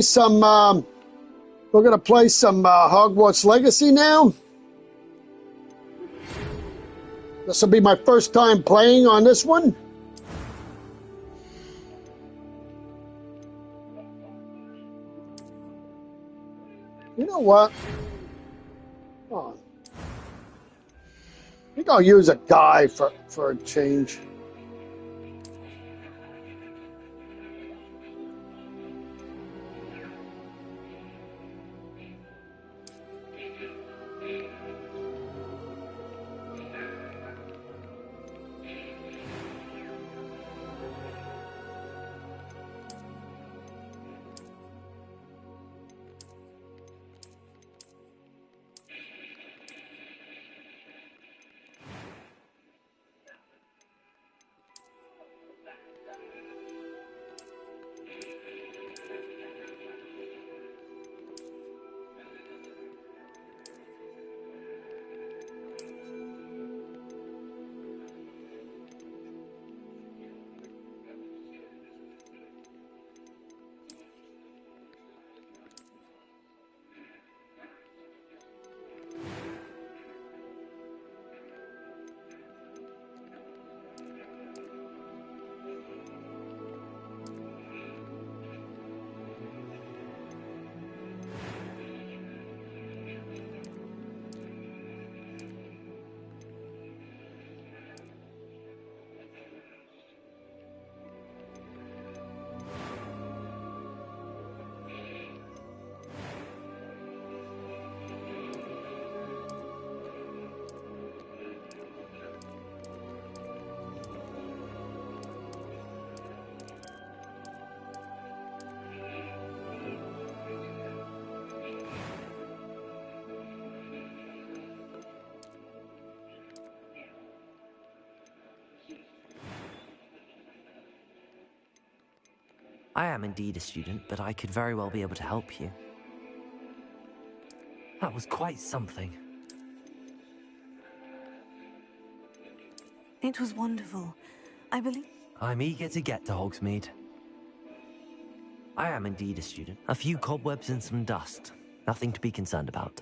some. We're gonna play some Hogwarts Legacy now. This will be my first time playing on this one. You know what? Oh, I think I'll use a guy for a change. I am indeed a student, but I could very well be able to help you. That was quite something. It was wonderful. I believe... I'm eager to get to Hogsmeade. I am indeed a student. A few cobwebs and some dust. Nothing to be concerned about.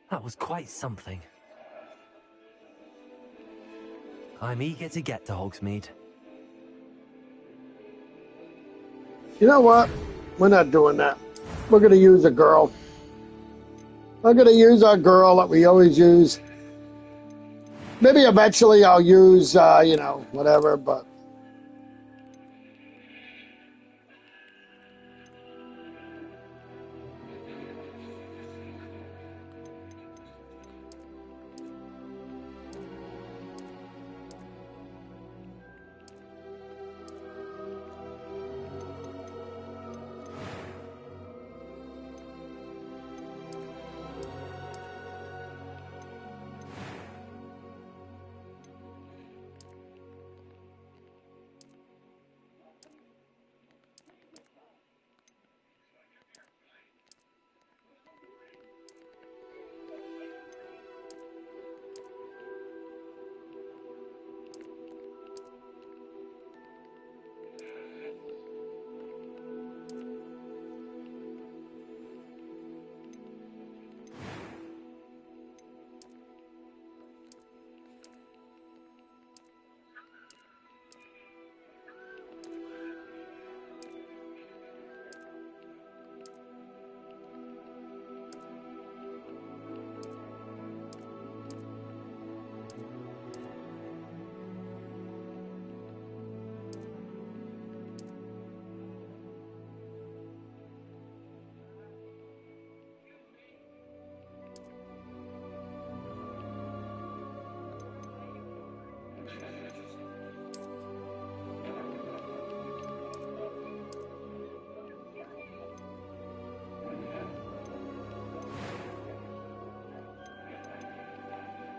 That was quite something. I'm eager to get to Hogsmeade. You know what? We're not doing that. We're going to use a girl. I'm going to use our girl that we always use. Maybe eventually I'll use, whatever, but...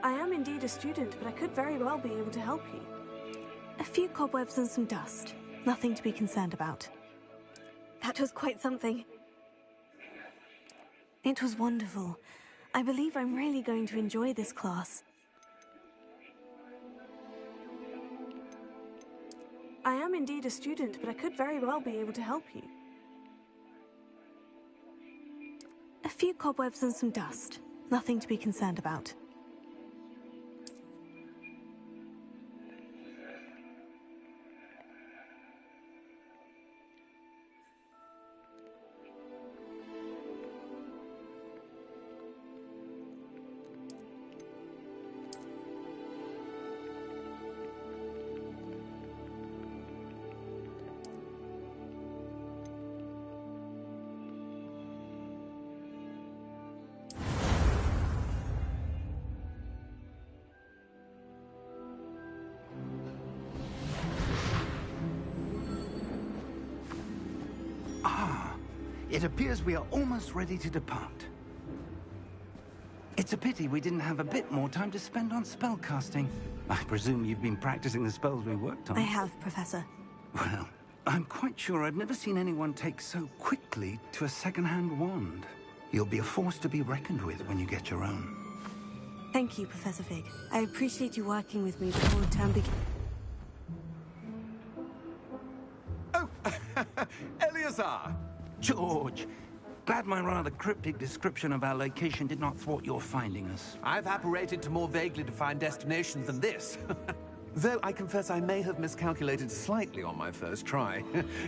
I am indeed a student, but I could very well be able to help you. A few cobwebs and some dust. Nothing to be concerned about. That was quite something. It was wonderful. I believe I'm really going to enjoy this class. I am indeed a student, but I could very well be able to help you. few cobwebs and some dust. Nothing to be concerned about. It appears we are almost ready to depart. It's a pity we didn't have a bit more time to spend on spellcasting. I presume you've been practicing the spells we worked on. I have, Professor. Well, I'm quite sure I've never seen anyone take so quickly to a second-hand wand. You'll be a force to be reckoned with when you get your own. Thank you, Professor Fig. I appreciate you working with me before the term begins. Oh, Eleazar! George, glad my rather cryptic description of our location did not thwart your finding us. I've apparated to more vaguely defined destinations than this. Though I confess I may have miscalculated slightly on my first try.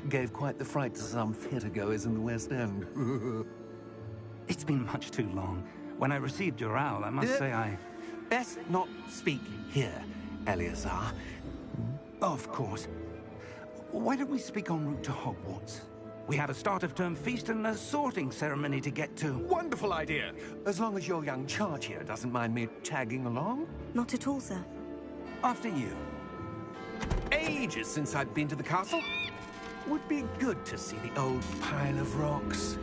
Gave quite the fright to some theatre-goers in the West End. It's been much too long. When I received your owl, I must say I... Best not speak here, Eleazar. Of course. Why don't we speak en route to Hogwarts? We have a start-of-term feast and a sorting ceremony to get to. Wonderful idea! As long as your young charge here doesn't mind me tagging along. Not at all, sir. After you. Ages since I've been to the castle. Would be good to see the old pile of rocks.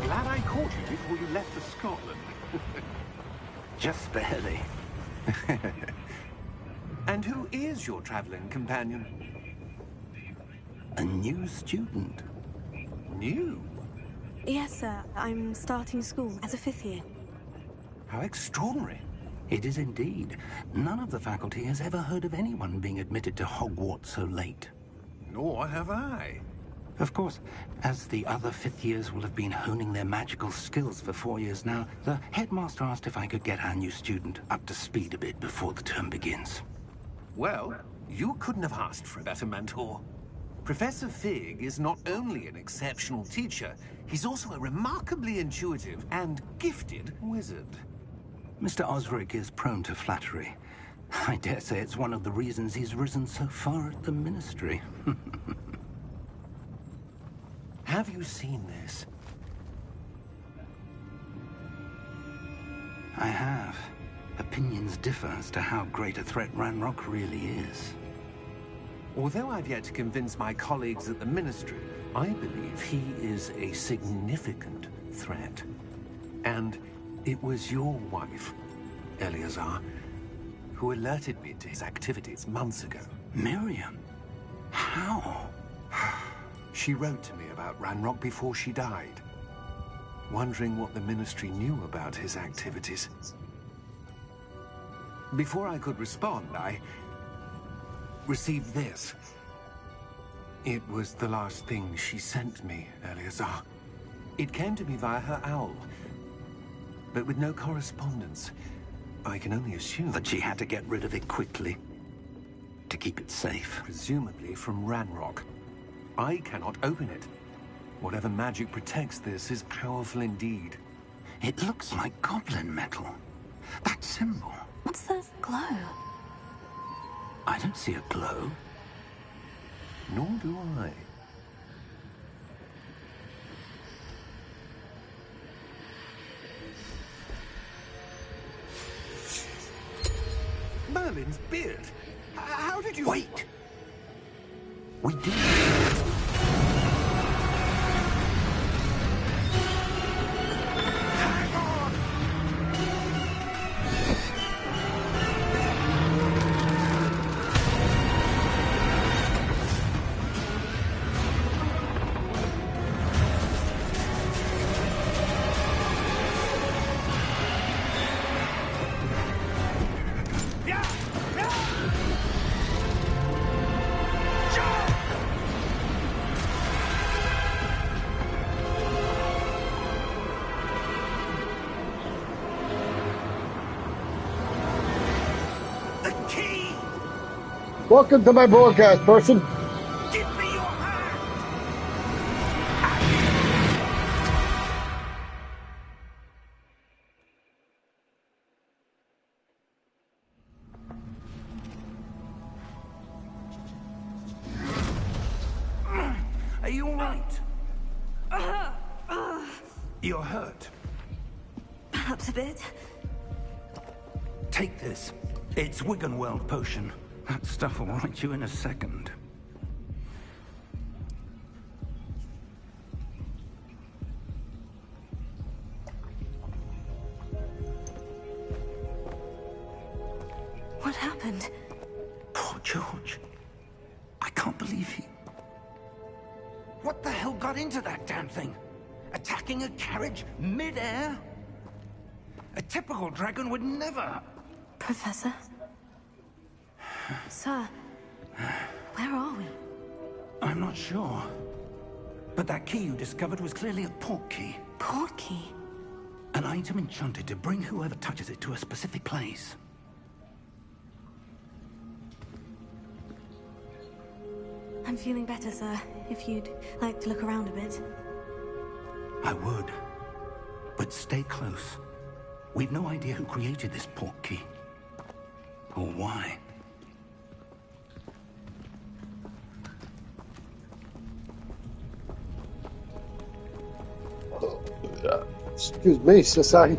Glad I caught you before you left for Scotland. Just barely. And who is your traveling companion? A new student. New? Yes, sir. I'm starting school as a 5th year. How extraordinary. It is indeed. None of the faculty has ever heard of anyone being admitted to Hogwarts so late. Nor have I. Of course, as the other 5th years will have been honing their magical skills for 4 years now, the headmaster asked if I could get our new student up to speed a bit before the term begins. Well, you couldn't have asked for a better mentor. Professor Fig is not only an exceptional teacher, he's also a remarkably intuitive and gifted wizard. Mr. Osric is prone to flattery. I dare say it's one of the reasons he's risen so far at the Ministry. Have you seen this? I have. Opinions differ as to how great a threat Ranrock really is. Although I've yet to convince my colleagues at the Ministry, I believe he is a significant threat. And it was your wife, Eleazar, who alerted me to his activities months ago. Miriam? How? She wrote to me about Ranrock before she died, wondering what the Ministry knew about his activities. Before I could respond, I received this. It was the last thing she sent me, Eleazar. It came to me via her owl, but with no correspondence. I can only assume That she had to get rid of it quickly. to keep it safe. Presumably from Ranrock. I cannot open it. Whatever magic protects this is powerful indeed. It looks like goblin metal. That symbol. What's that glow? I don't see a glow. Nor do I. Merlin's beard. How did you... Wait! We did. Welcome to my broadcast, person. Give me your hand! Are you all right? You're hurt. Perhaps a bit. Take this. It's Wiggenweld potion. That stuff will right you in a second. What happened? Poor George. I can't believe he... What the hell got into that damn thing? Attacking a carriage mid-air? A typical dragon would never... Professor? Sir, where are we? I'm not sure. But that key you discovered was clearly a port key. Port key? An item enchanted to bring whoever touches it to a specific place. I'm feeling better, sir. If you'd like to look around a bit. I would. But stay close. We've no idea who created this port key. Or why. Excuse me, Society.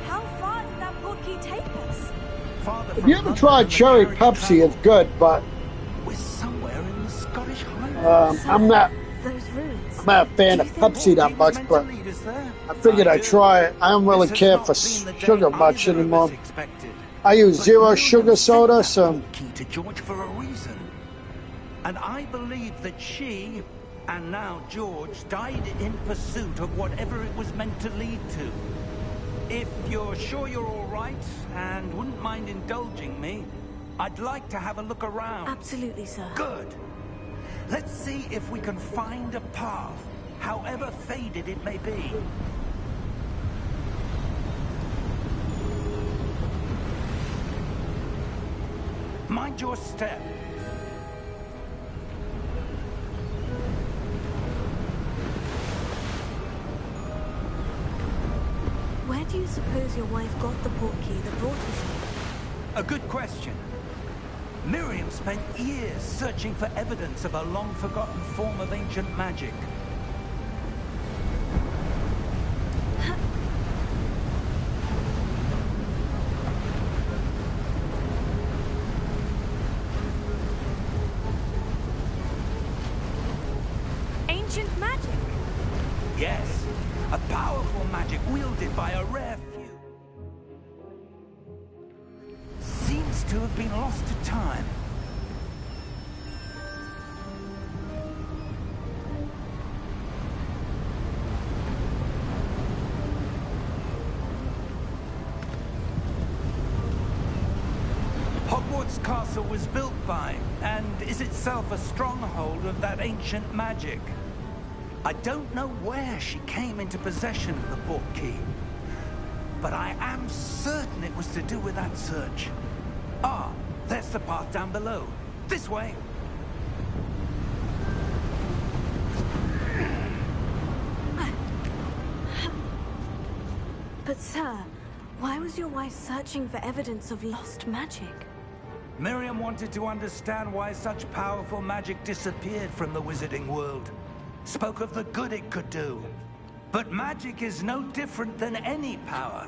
How far did that port key take us? If you ever tried cherry Pepsi, it's good, but We're somewhere in the Scottish Highlands. I'm not Those ruins. I'm not a fan of Pepsi that much, but I figured I'd try it. I don't really care for sugar much anymore. I use zero sugar soda, so... Key to George for a reason. And I believe that she, and now George, died in pursuit of whatever it was meant to lead to. If you're sure you're all right, and wouldn't mind indulging me, I'd like to have a look around. Absolutely, sir. Good. Let's see if we can find a path, however faded it may be. Mind your step. Where do you suppose your wife got the port key that brought us here? A good question. Miriam spent years searching for evidence of a long-forgotten form of ancient magic. Ancient magic? Yes, a powerful magic wielded by a rare few. Seems to have been lost to time. Hogwarts Castle was built by, and is itself a stronghold of that ancient magic. I don't know where she came into possession of the portkey, but I am certain it was to do with that search. Ah, there's the path down below. This way. But sir, why was your wife searching for evidence of lost magic? Miriam wanted to understand why such powerful magic disappeared from the wizarding world. Spoke of the good it could do. But magic is no different than any power.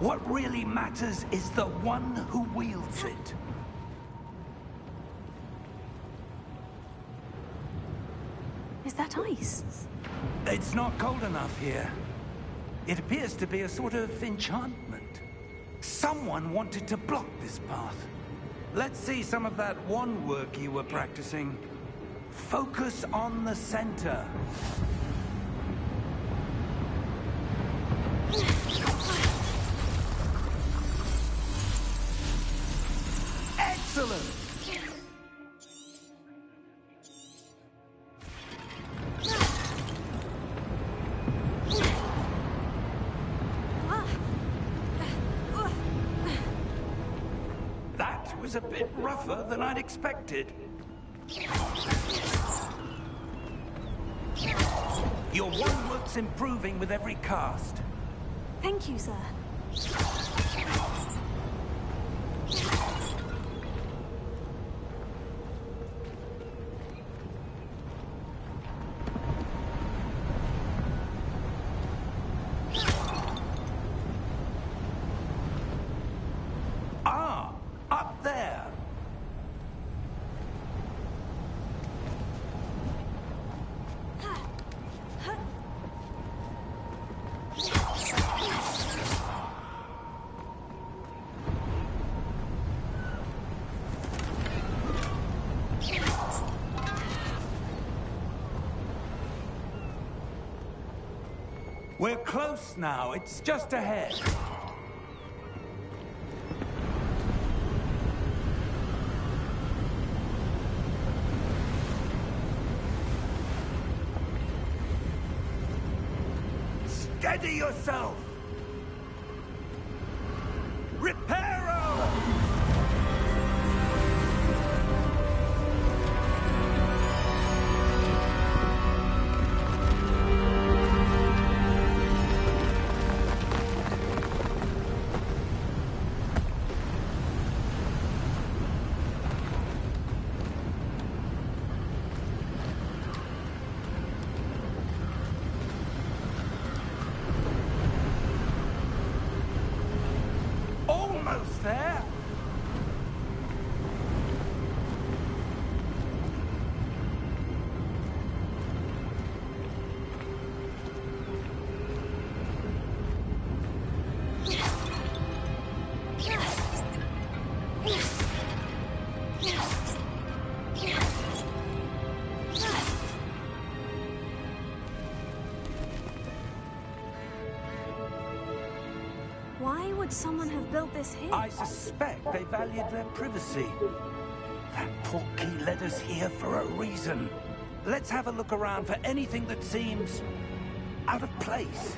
What really matters is the one who wields it. Is that ice? It's not cold enough here. It appears to be a sort of enchantment. Someone wanted to block this path. Let's see some of that wand work you were practicing. Focus on the center. Excellent! That was a bit rougher than I'd expected. Your wand work's improving with every cast. Thank you, sir. Ah, up there. We're close now. It's just ahead. Steady yourself! Reparo! Almost there. Why would someone have built this here? I suspect they valued their privacy. That portkey led us here for a reason. Let's have a look around for anything that seems out of place.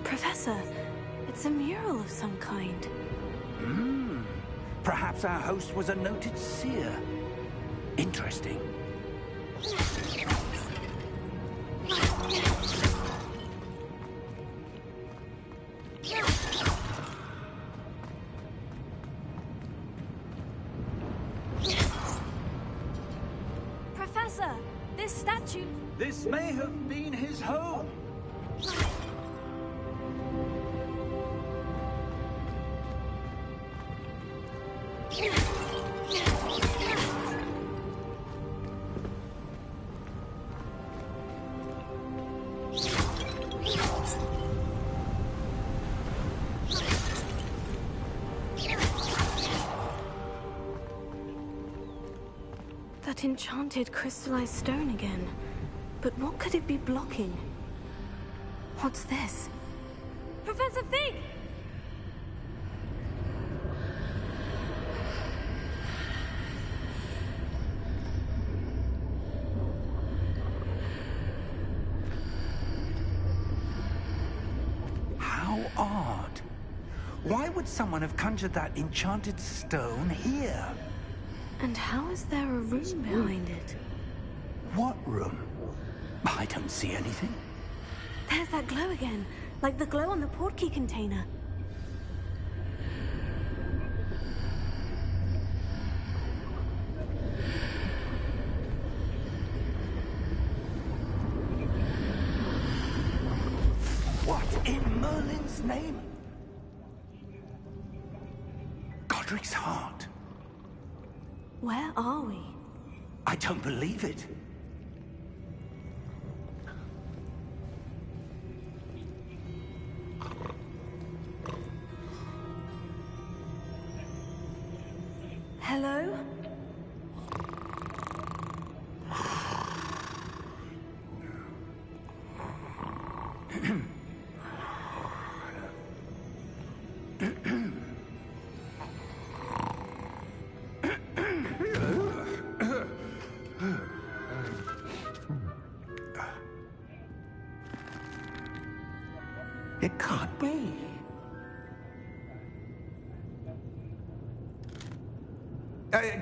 Professor, it's a mural of some kind. Perhaps our host was a noted seer. Interesting. Professor, this statue... This may have been his home. That enchanted crystallized stone again. But what could it be blocking? What's this? Professor Fig! odd. Why would someone have conjured that enchanted stone here? And how is there a room behind it? What room? I don't see anything. There's that glow again, like the glow on the portkey container. What in Merlin's name? Godric's heart. Where are we? I don't believe it. Hello? It can't be.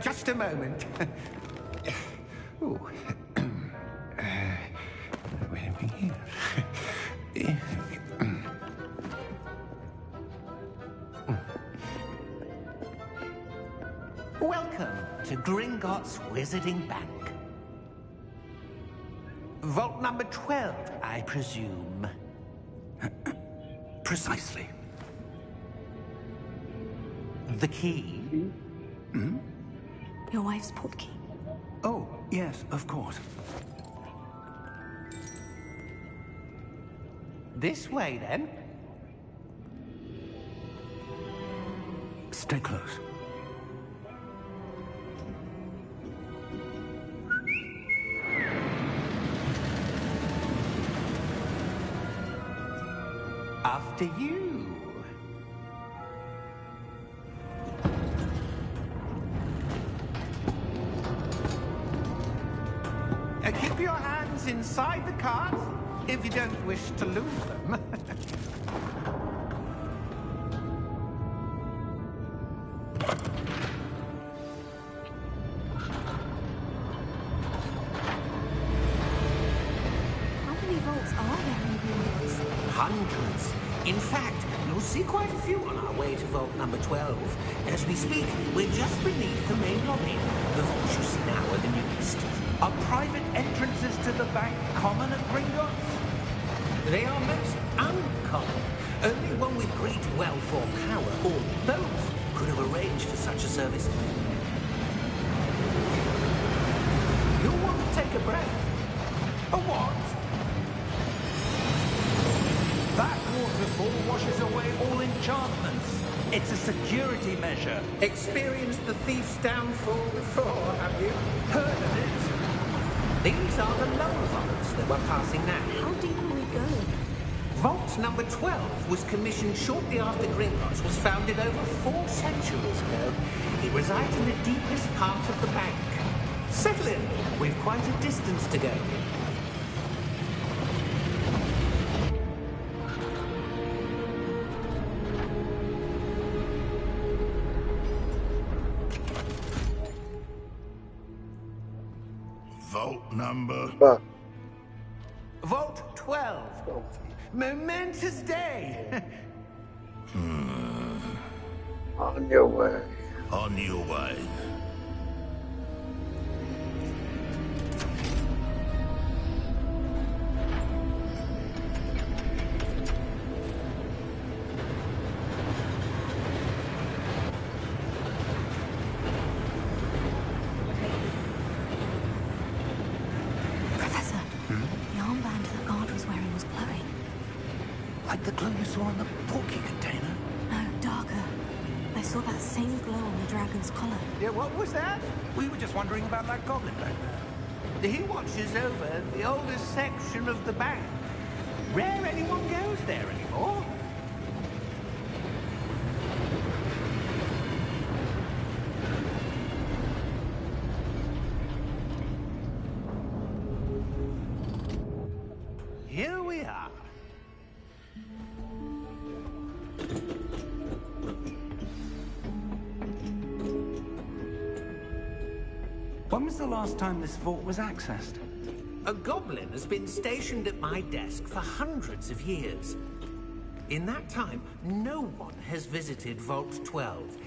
Just a moment. Ooh. Where are we here? Welcome to Gringotts Wizarding Bank. Vault number 12, I presume. Precisely. The key? Hmm? Your wife's portkey. Oh, yes, of course. This way, then. Stay close. After you. Keep your hands inside the cart if you don't wish to lose them. How many vaults are there in Gringotts? Hundreds. In fact, you'll see quite a few on our way to vault number 12. As we speak, we're just beneath the main lobby. The vaults you see now are the newest. Are private entrances to the bank common at Gringotts? They are most uncommon. Only one with great wealth or power, or both, could have arranged for such a service. You'll want to take a breath. A what? That waterfall washes away all enchantments. It's a security measure. Experienced the thief's downfall before, have you? Heard of it? These are the lower vaults that we're passing now. How deep will we go? Vault number 12 was commissioned shortly after Gringotts was founded over 4 centuries ago. It resides in the deepest part of the bank. Settle in. We've quite a distance to go. Vault number... Vault 12. Momentous day. On your way. On your way. Professor, the armband that guard was wearing was glowing. Like the glow you saw on the portkey container? No, darker. I saw that same glow on the dragon's collar. Yeah, what was that? We were just wondering about that goblin back there. He watches over the oldest section of the bank. Rare anyone goes there anymore. Here we are. When was the last time this vault was accessed? A goblin has been stationed at my desk for hundreds of years. In that time, no one has visited Vault 12.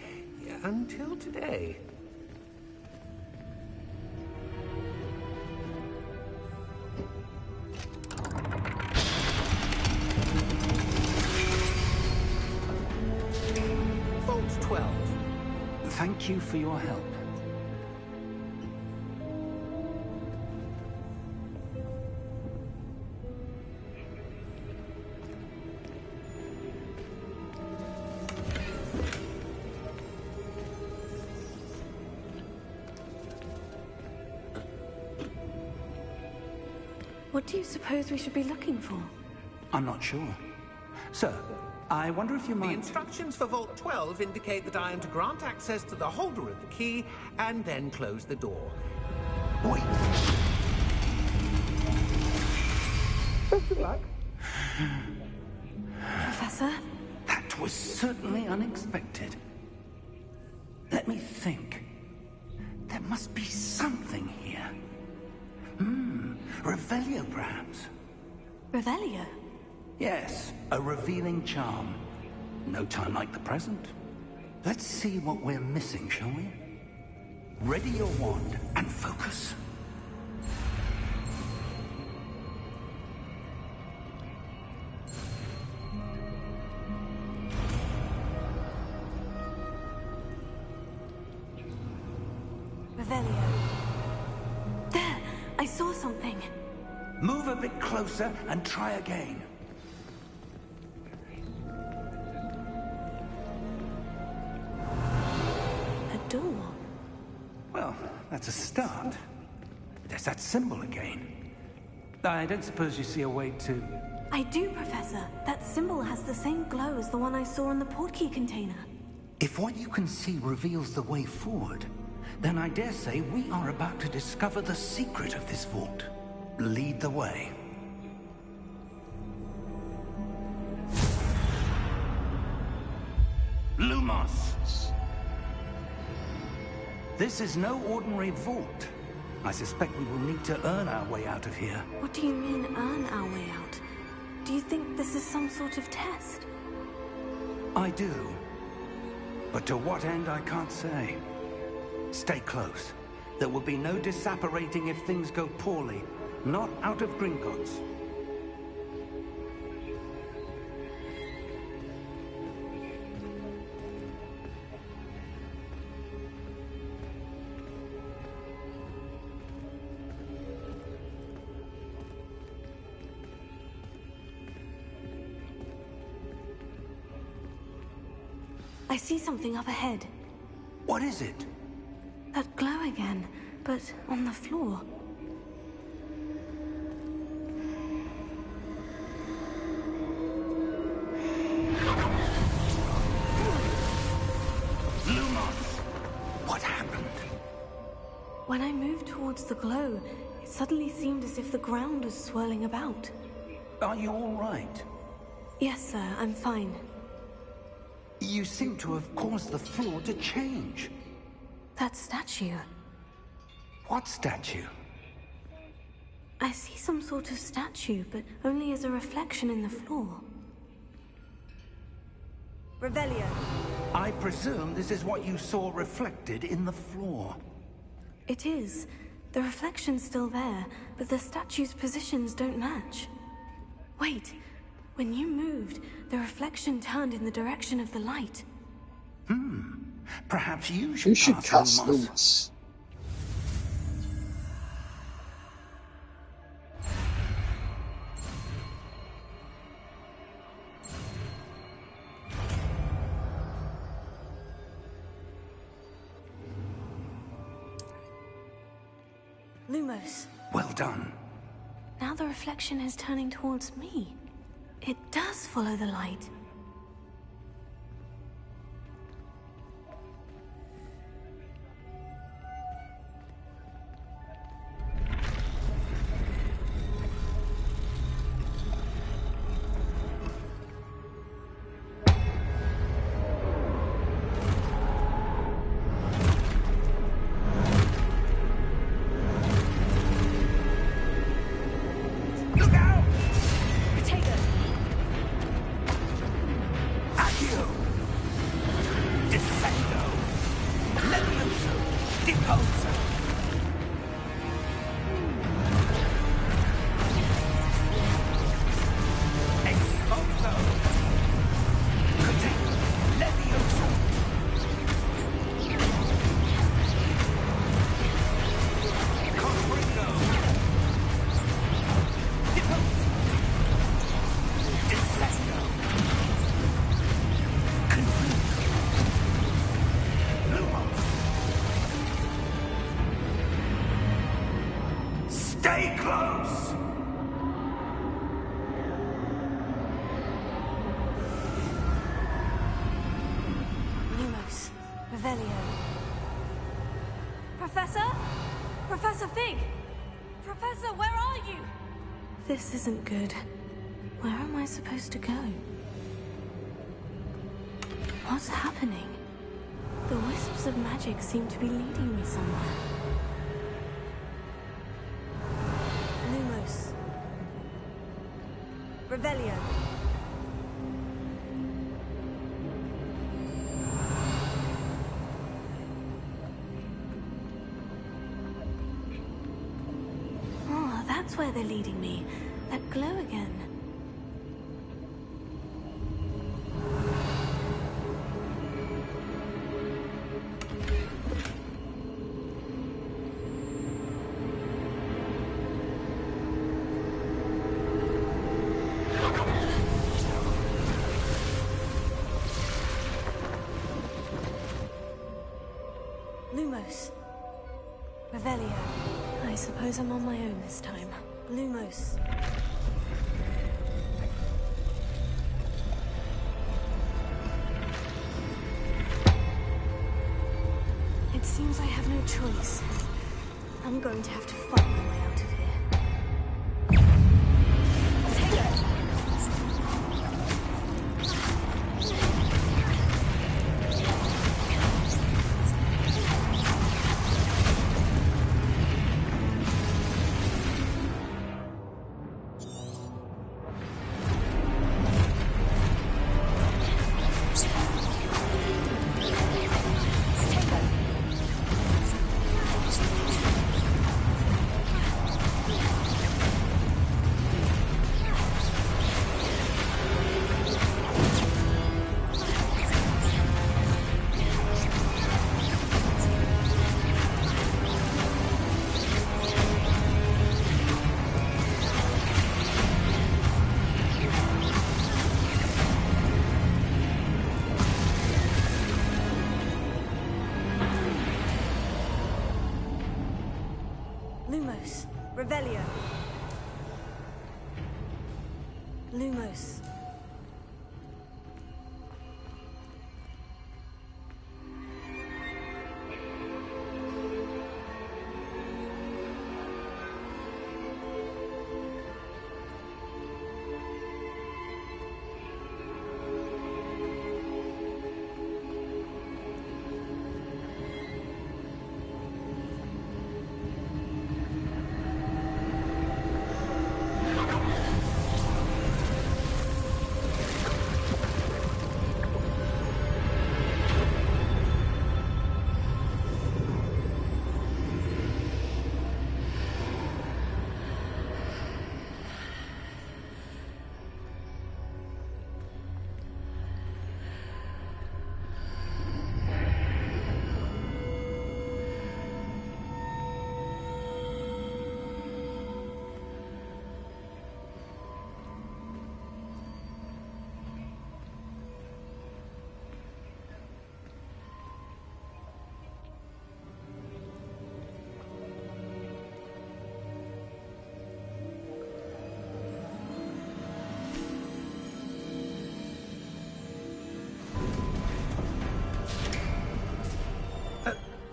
Until today. Vault 12. Thank you for your help. What do you suppose we should be looking for? I'm not sure. Sir, I wonder if you The might... instructions for Vault 12 indicate that I am to grant access to the holder of the key and then close the door. Wait! Professor? That was certainly unexpected. Let me think. There must be something here. Revelio, perhaps? Revelio? Yes, a revealing charm. No time like the present. Let's see what we're missing, shall we? Ready your wand and focus. Revelio. There! I saw something. Move a bit closer and try again. A door. Well, that's a start. There's that symbol again. I don't suppose you see a way to... I do, Professor. That symbol has the same glow as the one I saw in the portkey container. If what you can see reveals the way forward, then I dare say we are about to discover the secret of this vault. Lead the way. Lumos! This is no ordinary vault. I suspect we will need to earn our way out of here. What do you mean, earn our way out? Do you think this is some sort of test? I do. But to what end, I can't say. Stay close. There will be no disapparating if things go poorly. Not out of Gringotts. I see something up ahead. What is it? That glow again, but on the floor. Lumos! What happened? When I moved towards the glow, it suddenly seemed as if the ground was swirling about. Are you all right? Yes, sir, I'm fine. You seem to have caused the floor to change. That statue. What statue? I see some sort of statue, but only as a reflection in the floor. Revelio. I presume this is what you saw reflected in the floor. It is. The reflection's still there, but the statue's positions don't match. Wait. When you moved, the reflection turned in the direction of the light. Perhaps you You should should cast cast Lumos. Lumos. Lumos. Well done. Now the reflection is turning towards me. It does follow the light. Stay close! Lumos, Revelio. Professor? Professor Fig! Professor, where are you? This isn't good. Where am I supposed to go? What's happening? The wisps of magic seem to be leading me somewhere. Lumos. Revelio. Oh, that's where they're leading me. That glow again. Lumos. Revelio. I suppose I'm on my own this time. Lumos. It seems I have no choice. I'm going to have to fight my way out of here. Take it! Lumos. Revelio. Lumos.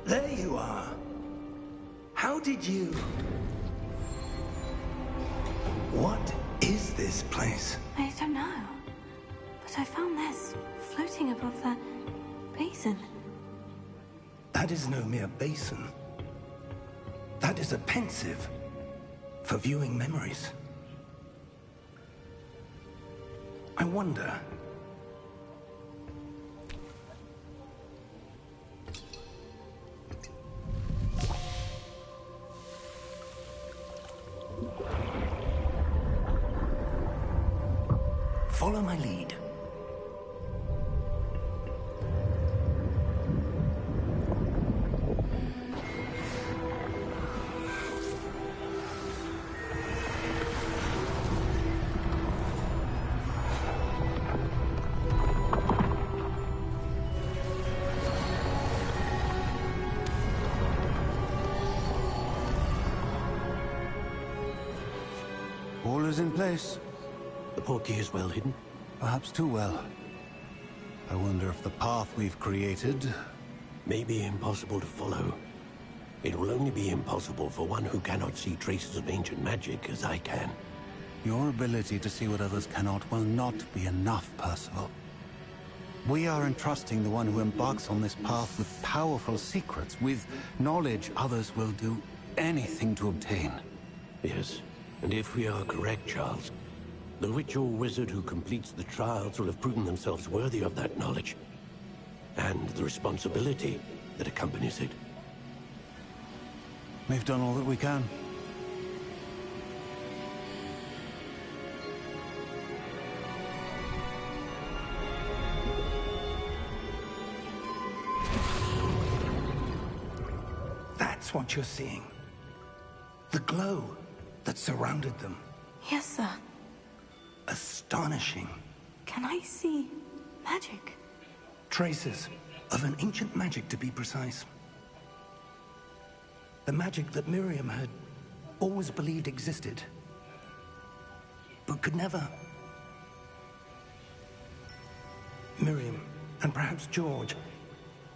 There you are. How did you... What is this place? I don't know. But I found this floating above that basin. That is no mere basin. That is a pensive for viewing memories. I wonder... Follow my lead. All is in place. The portkey is well hidden? Perhaps too well. I wonder if the path we've created... May be impossible to follow. It will only be impossible for one who cannot see traces of ancient magic as I can. Your ability to see what others cannot will not be enough, Percival. We are entrusting the one who embarks on this path with powerful secrets, with knowledge others will do anything to obtain. Yes, and if we are correct, Charles, the witch or wizard who completes the trials will have proven themselves worthy of that knowledge, and the responsibility that accompanies it. We've done all that we can. That's what you're seeing. The glow that surrounded them. Yes, sir. Astonishing. Can I see magic? Traces of an ancient magic, to be precise. The magic that Miriam had always believed existed, but could never. Miriam, and perhaps George,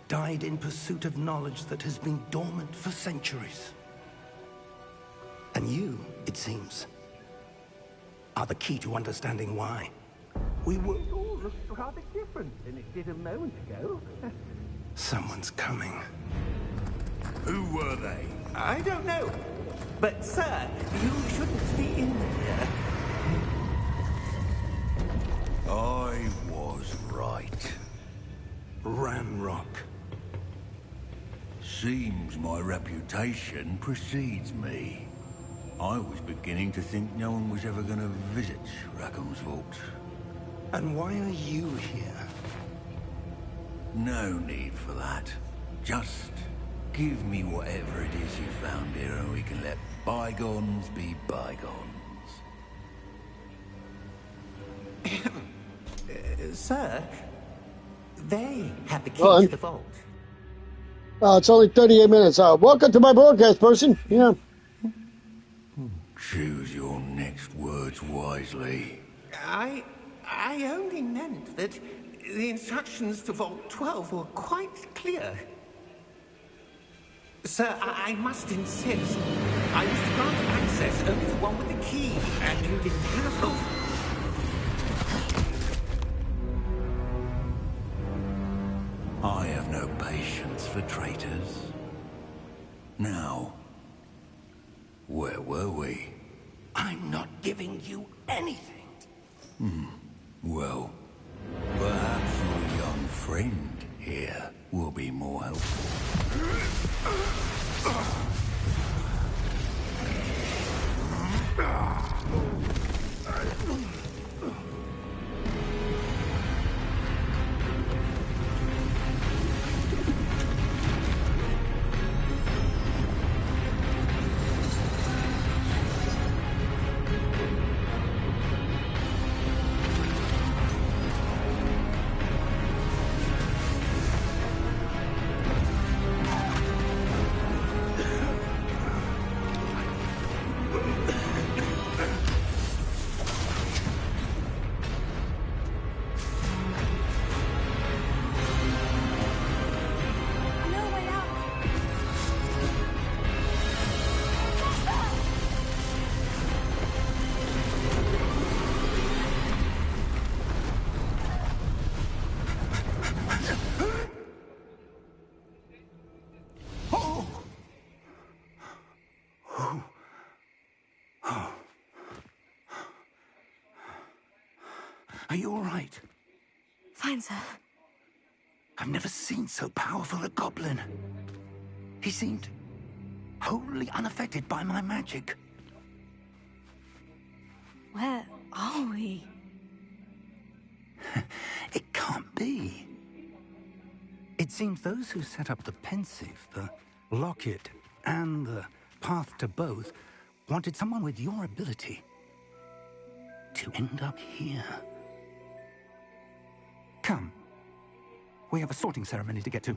died in pursuit of knowledge that has been dormant for centuries. And you, it seems, are the key to understanding why. We were... It all looks rather different than it did a moment ago. Someone's coming. Who were they? I don't know. But, sir, you shouldn't be in here. I was right. Ramrock. Seems my reputation precedes me. I was beginning to think no one was ever going to visit Rackham's vault. And why are you here? No need for that. Just give me whatever it is you found here and we can let bygones be bygones. Sir, they have the key Well, to the vault. It's only 38 minutes. Welcome to my broadcast, person. Yeah. Choose your next words wisely. I only meant that the instructions to Vault 12 were quite clear. Sir, I must insist. I was to grant access only to one with the key, and you didn't cancel. I have no patience for traitors. Now, where were we? I'm not giving you anything. Well, perhaps your young friend here will be more helpful. Are you all right? Fine, sir. I've never seen so powerful a goblin. He seemed wholly unaffected by my magic. Where are we? It can't be. It seems those who set up the pensive, the locket, and the path to both wanted someone with your ability to end up here. Come. We have a sorting ceremony to get to.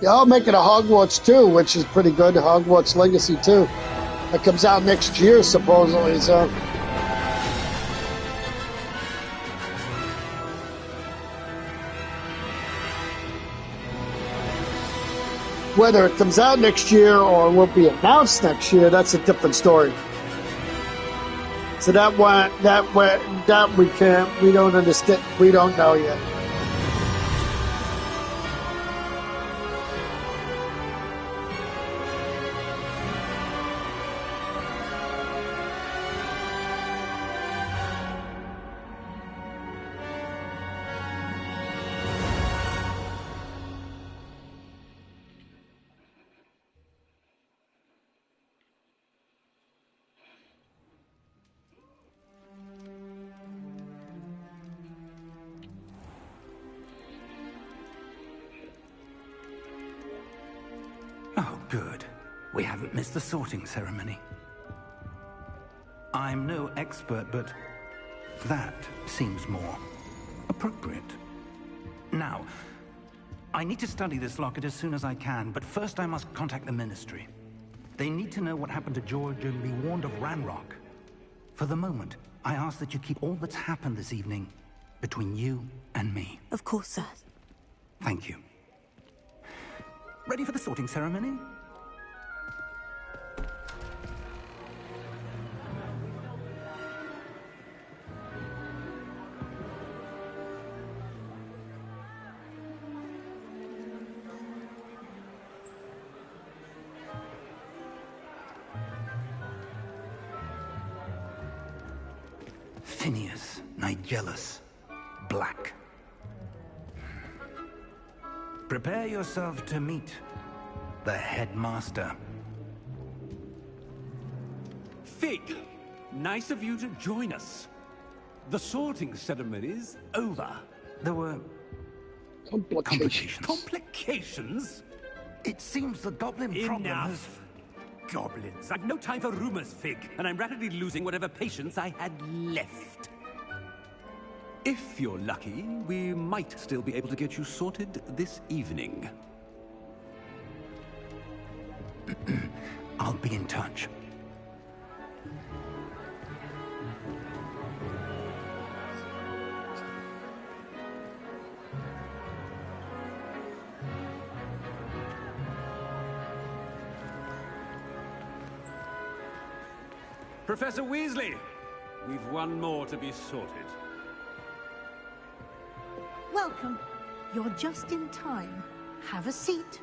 Yeah, I'll make it a Hogwarts 2, which is pretty good. Hogwarts Legacy 2. That comes out next year, supposedly, so... Whether it comes out next year or will be announced next year, that's a different story. So we don't understand, we don't know yet. Oh, good. We haven't missed the sorting ceremony. I'm no expert, but that seems more appropriate. Now, I need to study this locket as soon as I can, but first I must contact the Ministry. They need to know what happened to George and be warned of Ranrock. For the moment, I ask that you keep all that's happened this evening between you and me. Of course, sir. Thank you. Ready for the sorting ceremony? Phineas Nigellus Black. Prepare yourself to meet the headmaster. Fig, nice of you to join us. The sorting ceremony's over. There were complications. Complications? It seems the goblin problem has... Enough. Goblins. I've no time for rumors, Fig, and I'm rapidly losing whatever patience I had left. If you're lucky, we might still be able to get you sorted this evening. I'll be in touch. Professor Weasley, we've one more to be sorted. Welcome. You're just in time. Have a seat.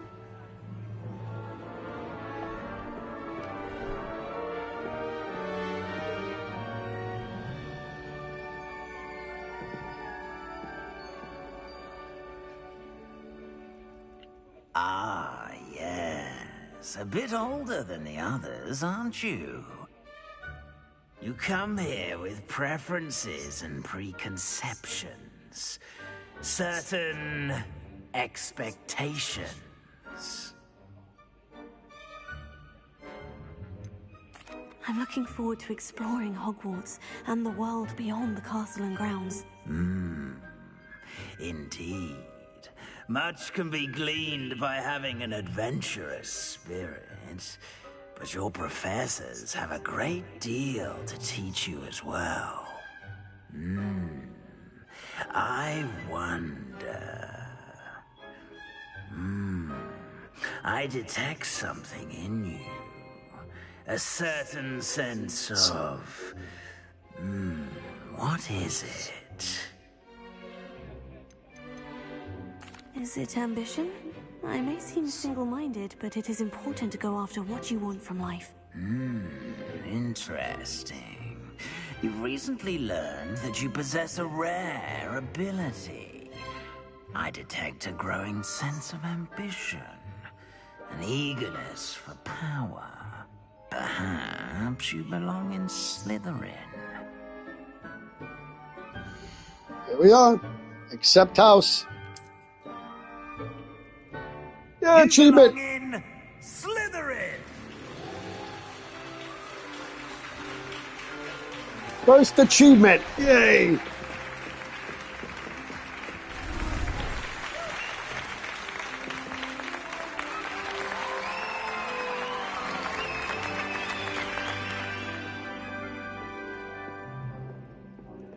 Ah, yes. A bit older than the others, aren't you? You come here with preferences and preconceptions. Certain expectations. I'm looking forward to exploring Hogwarts and the world beyond the castle and grounds. Indeed. Much can be gleaned by having an adventurous spirit, but your professors have a great deal to teach you as well. I wonder... I detect something in you. A certain sense of... what is it? Is it ambition? I may seem single-minded, but it is important to go after what you want from life. Interesting. You've recently learned that you possess a rare ability. I detect a growing sense of ambition, an eagerness for power. Perhaps you belong in Slytherin. Here we are. Accept house. Yeah, You achievement. belong in Slytherin! First achievement. Yay.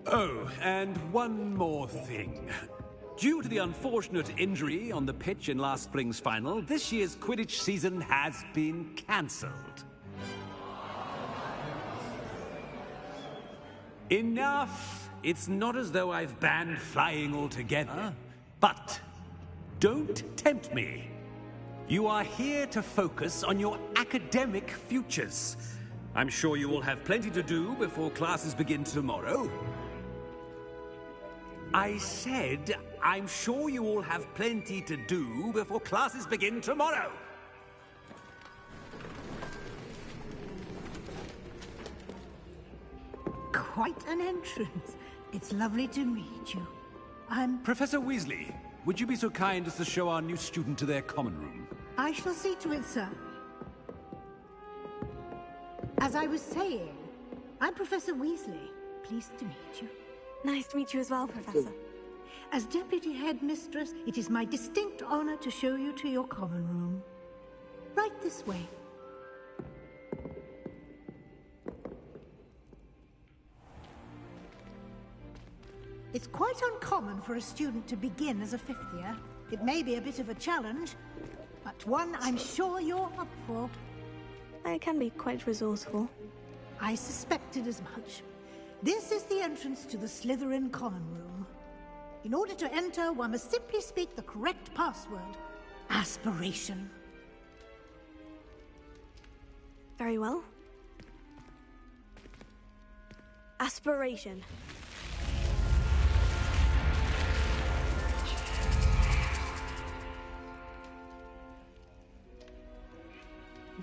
Oh, and one more thing. Due to the unfortunate injury on the pitch in last spring's final, this year's Quidditch season has been cancelled. Enough! It's not as though I've banned flying altogether. But don't tempt me. You are here to focus on your academic futures. I'm sure you will have plenty to do before classes begin tomorrow. I said, I'm sure you all have plenty to do before classes begin tomorrow. Quite an entrance. It's lovely to meet you. I'm... Professor Weasley, would you be so kind as to show our new student to their common room? I shall see to it, sir. As I was saying, I'm Professor Weasley. Pleased to meet you. Nice to meet you as well, Professor. As Deputy Headmistress, it is my distinct honor to show you to your common room. Right this way. It's quite uncommon for a student to begin as a fifth year. It may be a bit of a challenge, but one I'm sure you're up for. I can be quite resourceful. I suspected as much. This is the entrance to the Slytherin common room. In order to enter, one must simply speak the correct password. Aspiration. Very well. Aspiration.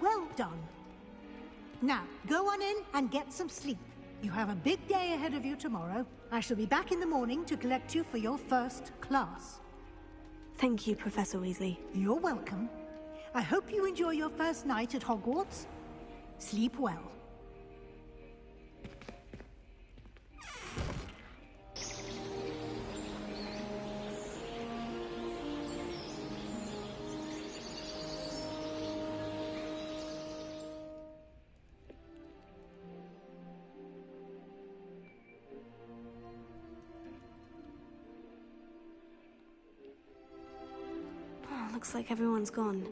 Well done. Now, go on in and get some sleep. You have a big day ahead of you tomorrow. I shall be back in the morning to collect you for your first class. Thank you, Professor Weasley. You're welcome. I hope you enjoy your first night at Hogwarts. Sleep well. Looks like everyone's gone.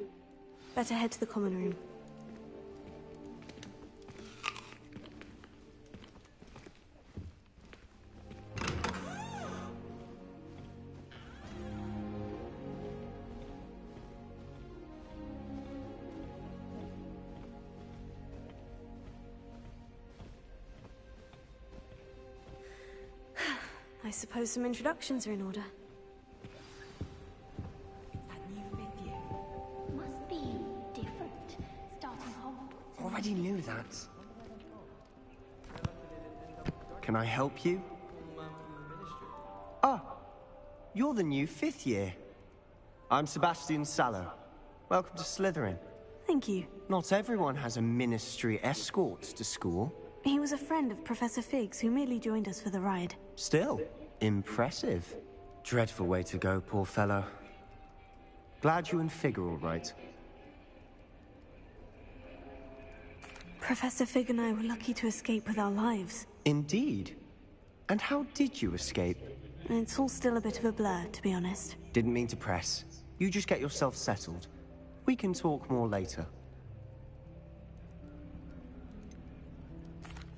Better head to the common room. I suppose some introductions are in order. Already knew that. Can I help you? Ah, you're the new fifth year. I'm Sebastian Sallow. Welcome to Slytherin. Thank you. Not everyone has a ministry escort to school. He was a friend of Professor Figgs who merely joined us for the ride. Still, impressive. Dreadful way to go, poor fellow. Glad you and Fig are all right. Professor Fig and I were lucky to escape with our lives. Indeed. And how did you escape? It's all still a bit of a blur, to be honest. Didn't mean to press. You just get yourself settled. We can talk more later.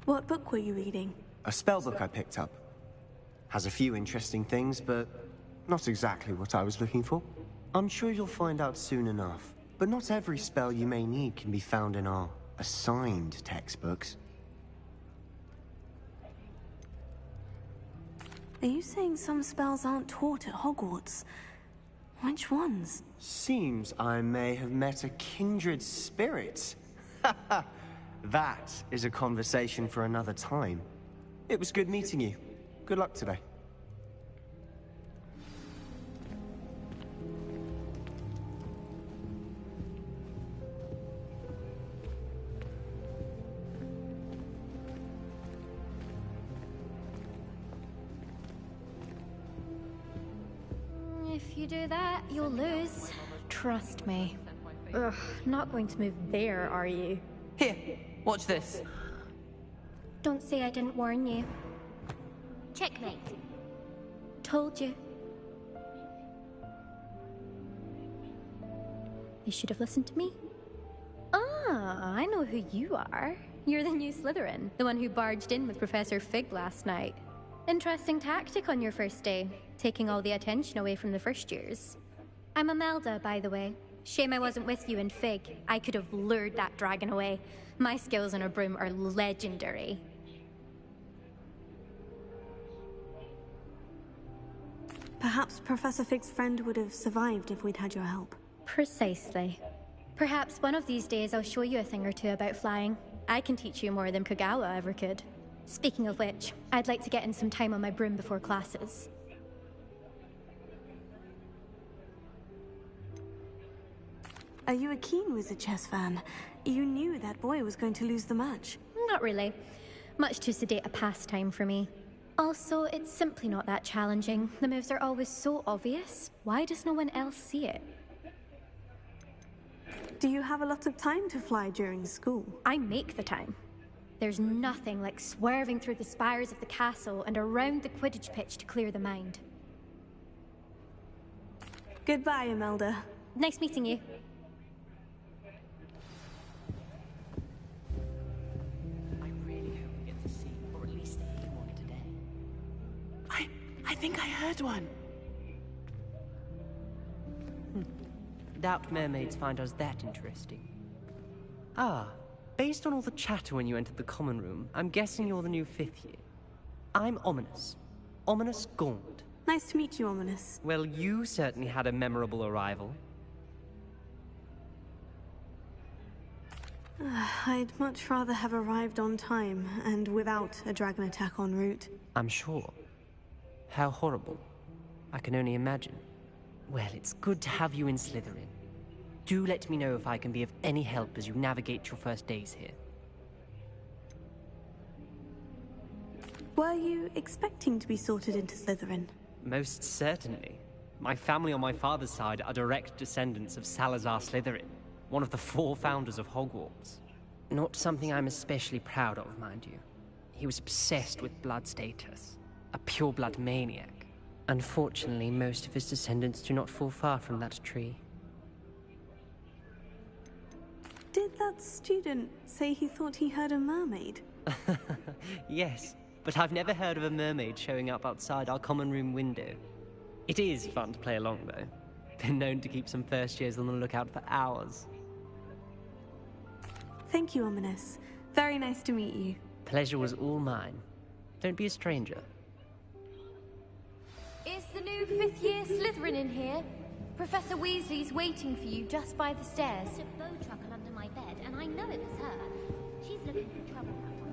What book were you reading? A spellbook I picked up. Has a few interesting things, but not exactly what I was looking for. I'm sure you'll find out soon enough. But not every spell you may need can be found in our assigned textbooks. Are you saying some spells aren't taught at Hogwarts? Which ones? Seems I may have met a kindred spirit. That is a conversation for another time. It was good meeting you. Good luck today. If you do that, you'll lose. Trust me. Ugh, not going to move there, are you? Here, watch this. Don't say I didn't warn you. Checkmate. Told you. You should have listened to me. Ah, I know who you are. You're the new Slytherin, the one who barged in with Professor Fig last night. Interesting tactic on your first day, taking all the attention away from the first years. I'm Imelda, by the way. Shame I wasn't with you in Fig. I could have lured that dragon away. My skills on a broom are legendary. Perhaps Professor Fig's friend would have survived if we'd had your help. Precisely. Perhaps one of these days I'll show you a thing or two about flying. I can teach you more than Kogawa ever could. Speaking of which, I'd like to get in some time on my broom before classes. Are you a keen Wizard chess fan? You knew that boy was going to lose the match. Not really. Much too sedate a pastime for me. Also, it's simply not that challenging. The moves are always so obvious. Why does no one else see it? Do you have a lot of time to fly during school? I make the time. There's nothing like swerving through the spires of the castle and around the Quidditch pitch to clear the mind. Goodbye, Imelda. Nice meeting you. I really hope we get to see, or at least hear one today. I think I heard one. Doubt mermaids find us that interesting. Ah, based on all the chatter when you entered the common room, I'm guessing you're the new 5th year. I'm Ominous. Ominous Gaunt. Nice to meet you, Ominous. Well, you certainly had a memorable arrival. I'd much rather have arrived on time and without a dragon attack en route. I'm sure. How horrible. I can only imagine. Well, it's good to have you in Slytherin. Do let me know if I can be of any help as you navigate your first days here. Were you expecting to be sorted into Slytherin? Most certainly. My family on my father's side are direct descendants of Salazar Slytherin, one of the 4 founders of Hogwarts. Not something I'm especially proud of, mind you. He was obsessed with blood status, a pure-blood maniac. Unfortunately, most of his descendants do not fall far from that tree. Did that student say he thought he heard a mermaid? Yes, but I've never heard of a mermaid showing up outside our common room window. It is fun to play along, though. Been known to keep some first years on the lookout for hours. Thank you, Ominous. Very nice to meet you. Pleasure was all mine. Don't be a stranger. Is the new 5th year Slytherin in here? Professor Weasley's waiting for you just by the stairs. There's a bow truckle under my bed, and I know it was her. She's looking for trouble, that one.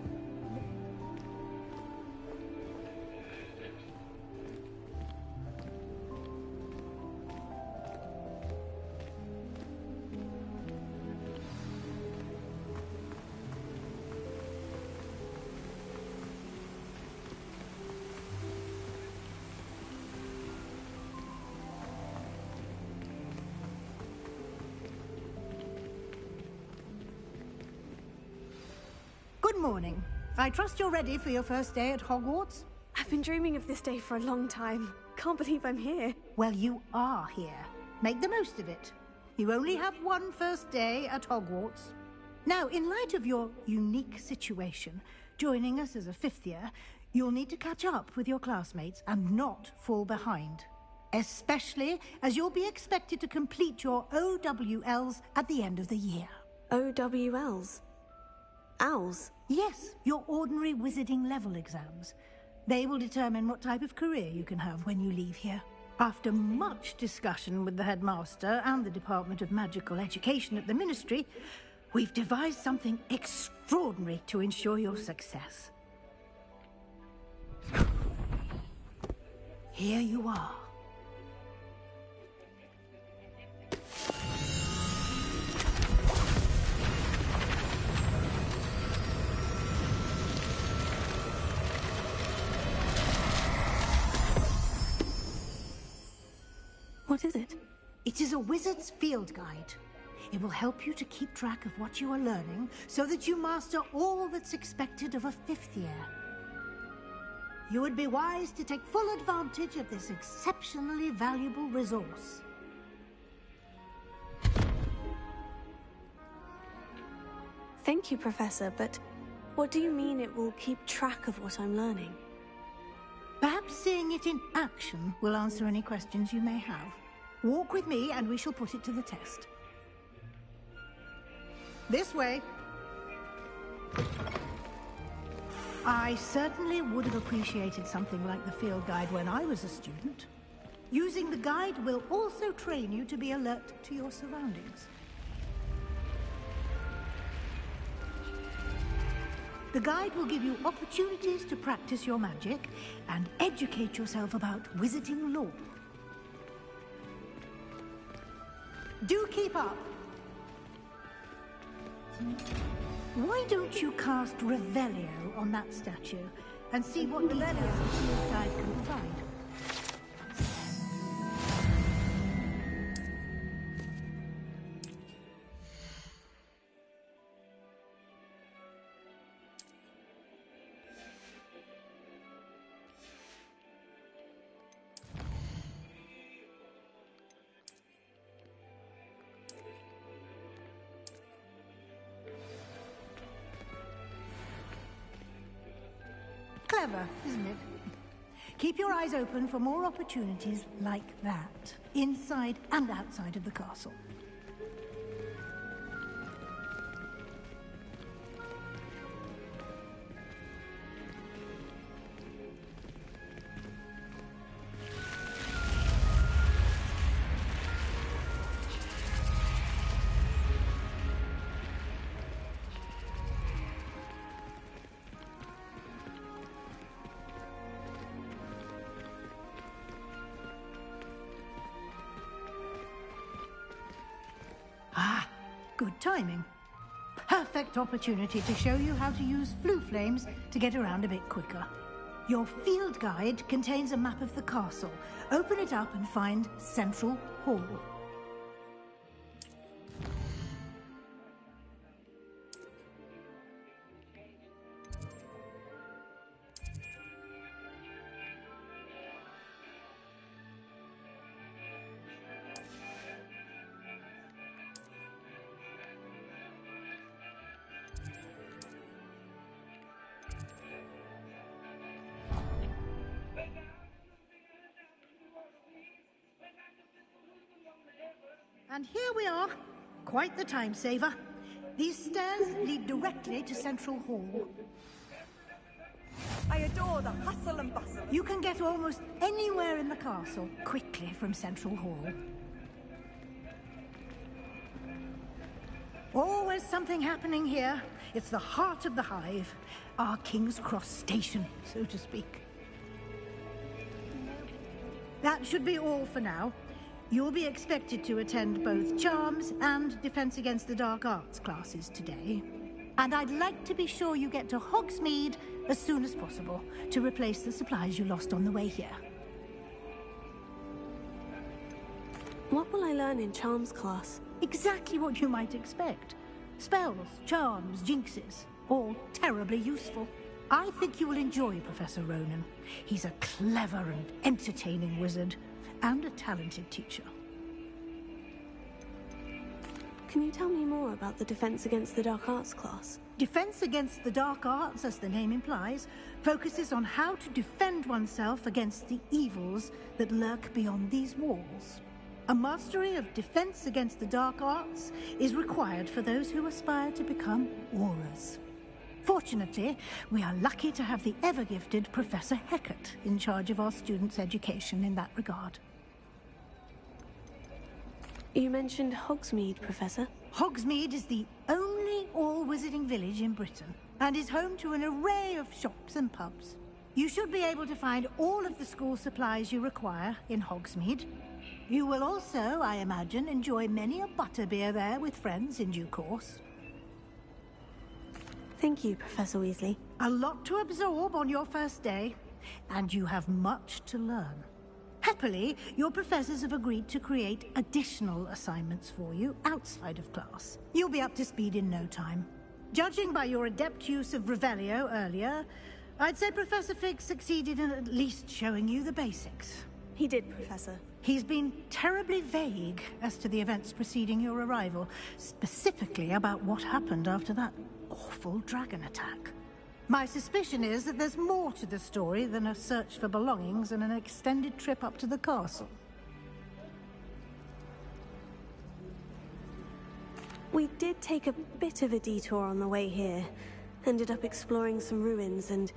Good morning. I trust you're ready for your first day at Hogwarts? I've been dreaming of this day for a long time. Can't believe I'm here. Well, you are here. Make the most of it. You only have one first day at Hogwarts. Now, in light of your unique situation, joining us as a 5th year, you'll need to catch up with your classmates and not fall behind. Especially as you'll be expected to complete your OWLs at the end of the year. OWLs? Owls? Yes, your ordinary wizarding level exams. They will determine what type of career you can have when you leave here. After much discussion with the headmaster and the Department of Magical Education at the Ministry, we've devised something extraordinary to ensure your success. Here you are. What is it? It is a wizard's field guide. It will help you to keep track of what you are learning so that you master all that's expected of a 5th year. You would be wise to take full advantage of this exceptionally valuable resource. Thank you, Professor, but what do you mean it will keep track of what I'm learning? Perhaps seeing it in action will answer any questions you may have. Walk with me and we shall put it to the test. This way. I certainly would have appreciated something like the field guide when I was a student. Using the guide will also train you to be alert to your surroundings. The guide will give you opportunities to practice your magic and educate yourself about wizarding lore. Do keep up! Why don't you cast Revelio on that statue and see what details the field guide can provide? Clever, isn't it? Keep your eyes open for more opportunities like that, inside and outside of the castle. Good timing. Perfect opportunity to show you how to use flue flames to get around a bit quicker. Your field guide contains a map of the castle. Open it up and find Central Hall. And here we are. Quite the time saver. These stairs lead directly to Central Hall. I adore the hustle and bustle. You can get almost anywhere in the castle quickly from Central Hall. Always something happening here. It's the heart of the hive. Our King's Cross station, so to speak. That should be all for now. You'll be expected to attend both Charms and Defense Against the Dark Arts classes today. And I'd like to be sure you get to Hogsmeade as soon as possible to replace the supplies you lost on the way here. What will I learn in Charms class? Exactly what you might expect. Spells, charms, jinxes, all terribly useful. I think you will enjoy Professor Ronan. He's a clever and entertaining wizard, and a talented teacher. Can you tell me more about the Defense Against the Dark Arts class? Defense Against the Dark Arts, as the name implies, focuses on how to defend oneself against the evils that lurk beyond these walls. A mastery of Defense Against the Dark Arts is required for those who aspire to become Aurors. Fortunately, we are lucky to have the ever-gifted Professor Hecat in charge of our students' education in that regard. You mentioned Hogsmeade, Professor. Hogsmeade is the only all-wizarding village in Britain, and is home to an array of shops and pubs. You should be able to find all of the school supplies you require in Hogsmeade. You will also, I imagine, enjoy many a butterbeer there with friends in due course. Thank you, Professor Weasley. A lot to absorb on your first day, and you have much to learn. Happily, your professors have agreed to create additional assignments for you outside of class. You'll be up to speed in no time. Judging by your adept use of Revelio earlier, I'd say Professor Fig succeeded in at least showing you the basics. He did, Professor. He's been terribly vague as to the events preceding your arrival, specifically about what happened after that awful dragon attack. My suspicion is that there's more to the story than a search for belongings and an extended trip up to the castle. We did take a bit of a detour on the way here. Ended up exploring some ruins and...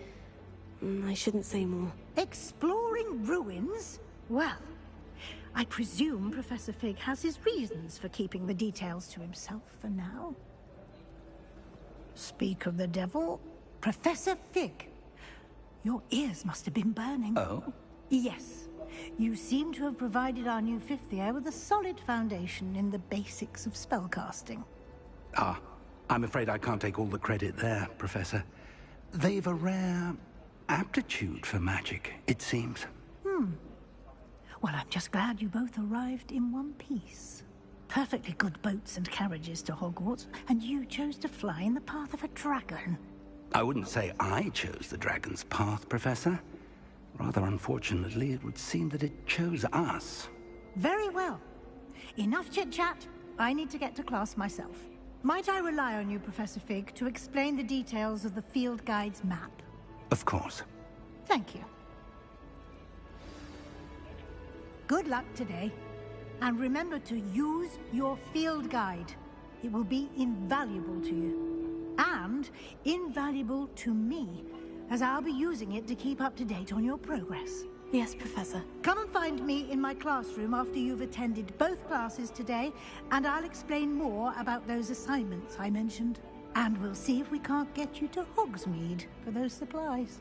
I shouldn't say more. Exploring ruins? Well, I presume Professor Fig has his reasons for keeping the details to himself for now. Speak of the devil, Professor Fig. Your ears must have been burning. Oh? Yes. You seem to have provided our new fifth year with a solid foundation in the basics of spellcasting. Ah, I'm afraid I can't take all the credit there, Professor. They've a rare aptitude for magic, it seems. Well, I'm just glad you both arrived in one piece. Perfectly good boats and carriages to Hogwarts, and you chose to fly in the path of a dragon. I wouldn't say I chose the dragon's path, Professor. Rather unfortunately, it would seem that it chose us. Very well. Enough chit-chat. I need to get to class myself. Might I rely on you, Professor Fig, to explain the details of the field guide's map? Of course. Thank you. Good luck today. And remember to use your field guide. It will be invaluable to you. And invaluable to me, as I'll be using it to keep up to date on your progress. Yes, Professor. Come and find me in my classroom after you've attended both classes today, and I'll explain more about those assignments I mentioned. And we'll see if we can't get you to Hogsmeade for those supplies.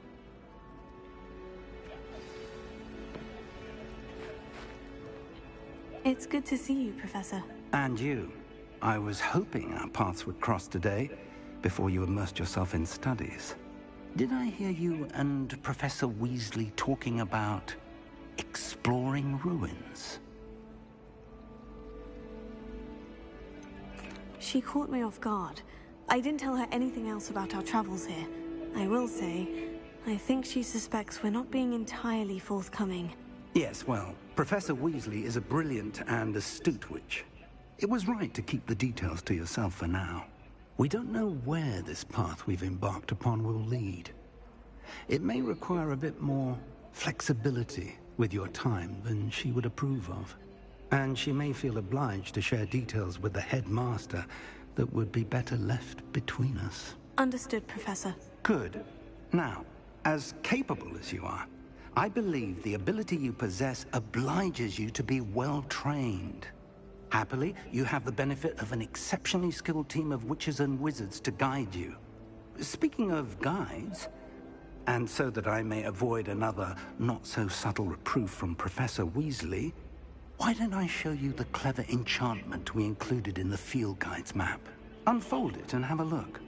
It's good to see you, Professor. And you. I was hoping our paths would cross today, before you immersed yourself in studies. Did I hear you and Professor Weasley talking about exploring ruins? She caught me off guard. I didn't tell her anything else about our travels here. I will say, I think she suspects we're not being entirely forthcoming. Yes, well, Professor Weasley is a brilliant and astute witch. It was right to keep the details to yourself for now. We don't know where this path we've embarked upon will lead. It may require a bit more flexibility with your time than she would approve of. And she may feel obliged to share details with the headmaster that would be better left between us. Understood, Professor. Good. Now, as capable as you are, I believe the ability you possess obliges you to be well trained. Happily, you have the benefit of an exceptionally skilled team of witches and wizards to guide you. Speaking of guides, and so that I may avoid another not-so-subtle reproof from Professor Weasley, why don't I show you the clever enchantment we included in the field guide's map? Unfold it and have a look.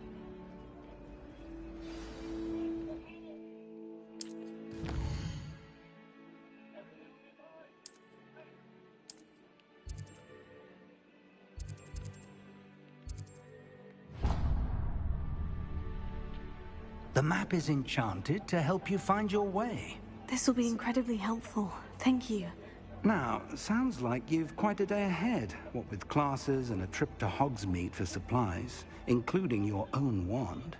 The map is enchanted to help you find your way. This will be incredibly helpful. Thank you. Now, sounds like you've quite a day ahead, what with classes and a trip to Hogsmeade for supplies, including your own wand.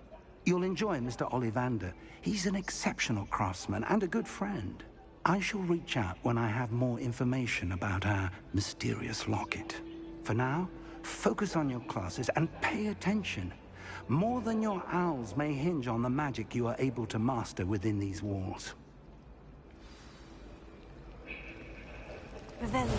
You'll enjoy Mr. Ollivander. He's an exceptional craftsman and a good friend. I shall reach out when I have more information about our mysterious locket. For now, focus on your classes and pay attention. More than your owls may hinge on the magic you are able to master within these walls. Revelio.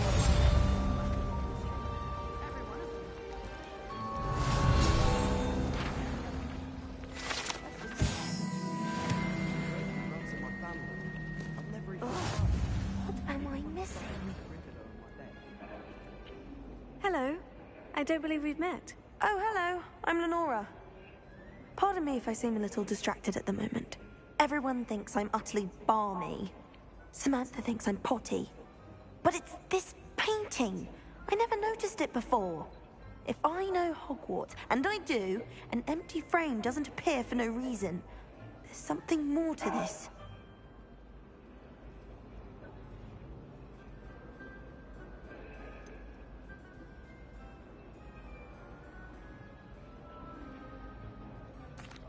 Hello. I don't believe we've met. Oh, hello. I'm Lenora. Pardon me if I seem a little distracted at the moment. Everyone thinks I'm utterly balmy. Samantha thinks I'm potty. But it's this painting. I never noticed it before. If I know Hogwarts, and I do, an empty frame doesn't appear for no reason. There's something more to this.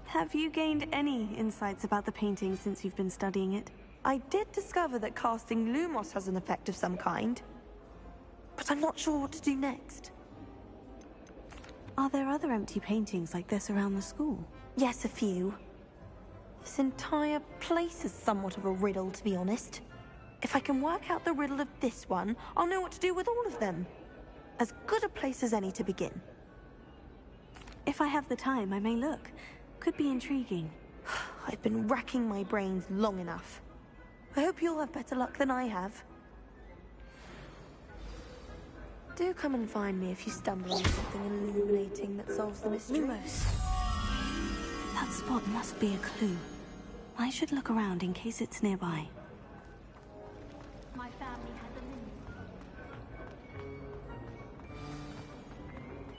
Have you gained any insights about the painting since you've been studying it? I did discover that casting Lumos has an effect of some kind. But I'm not sure what to do next. Are there other empty paintings like this around the school? Yes, a few. This entire place is somewhat of a riddle, to be honest. If I can work out the riddle of this one, I'll know what to do with all of them. As good a place as any to begin. If I have the time, I may look. Could be intriguing. I've been racking my brains long enough. I hope you'll have better luck than I have. Do come and find me if you stumble on something illuminating that solves the mystery. Lumos. That spot must be a clue. I should look around in case it's nearby. My family had a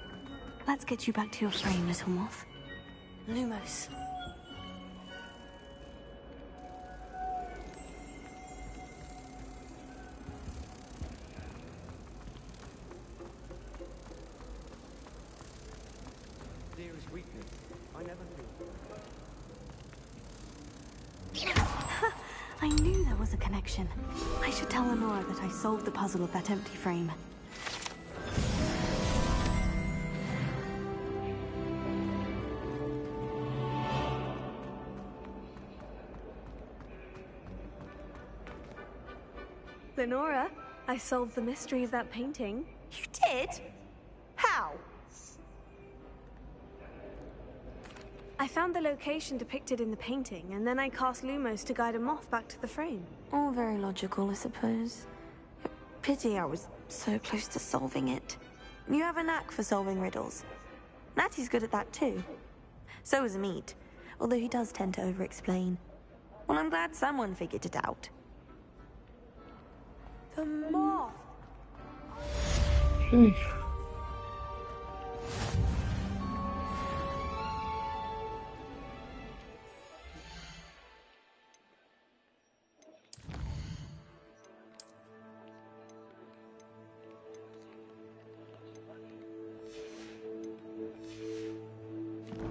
limit. Let's get you back to your frame, little moth. Lumos. Dearest weakness. I never I knew there was a connection. I should tell Lenora that I solved the puzzle of that empty frame. Lenora, I solved the mystery of that painting. You did? How? I found the location depicted in the painting, and then I cast Lumos to guide a moth back to the frame. All very logical, I suppose. Pity I was so close to solving it. You have a knack for solving riddles. Natty's good at that too. So is Meat, although he does tend to over-explain. Well, I'm glad someone figured it out. The moth!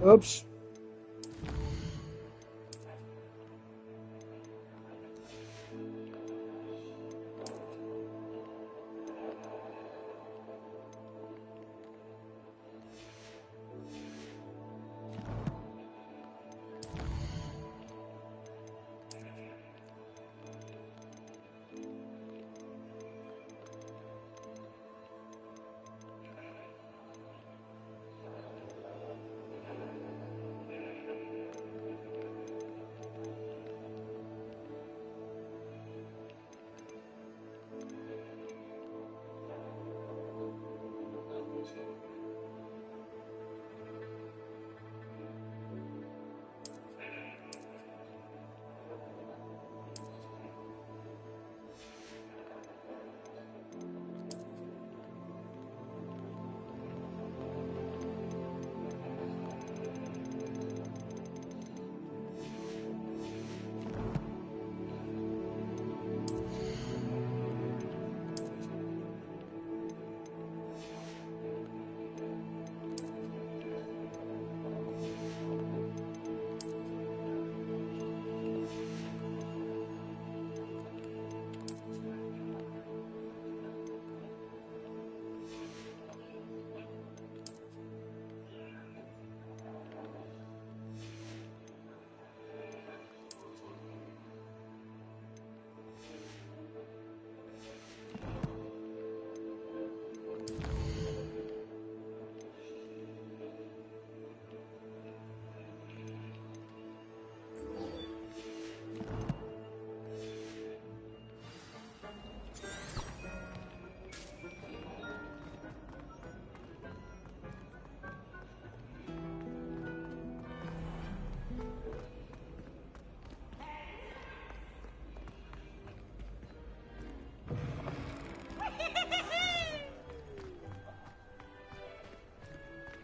Oops.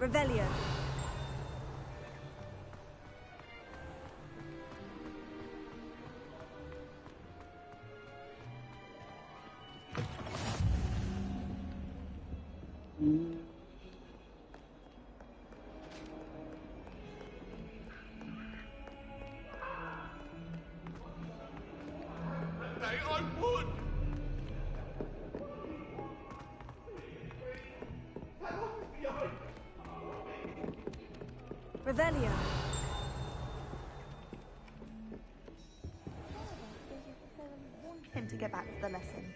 Revelio. Revelio. Him to get back to the lesson.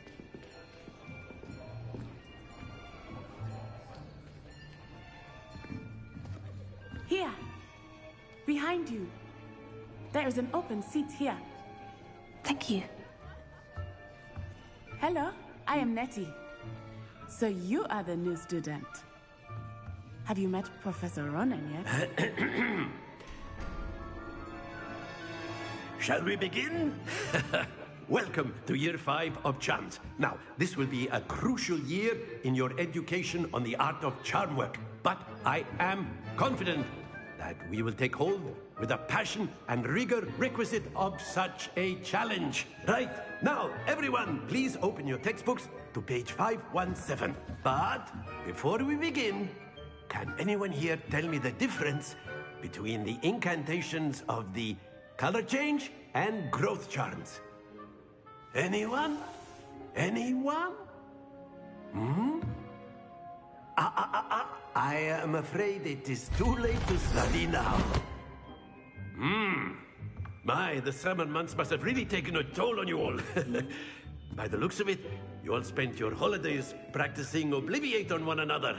Here. Behind you. There is an open seat here. Thank you. Hello, I am Nettie. So you are the new student. Have you met Professor Ronan yet? Shall we begin? Welcome to Year 5 of Charms. Now, this will be a crucial year in your education on the art of charm work. But I am confident that we will take hold with the passion and rigor requisite of such a challenge. Right, now, everyone, please open your textbooks to page 517. But before we begin, can anyone here tell me the difference between the incantations of the color change and growth charms? Anyone? Anyone? Hmm? I am afraid it is too late to study now. My, the summer months must have really taken a toll on you all. By the looks of it, you all spent your holidays practicing Obliviate on one another.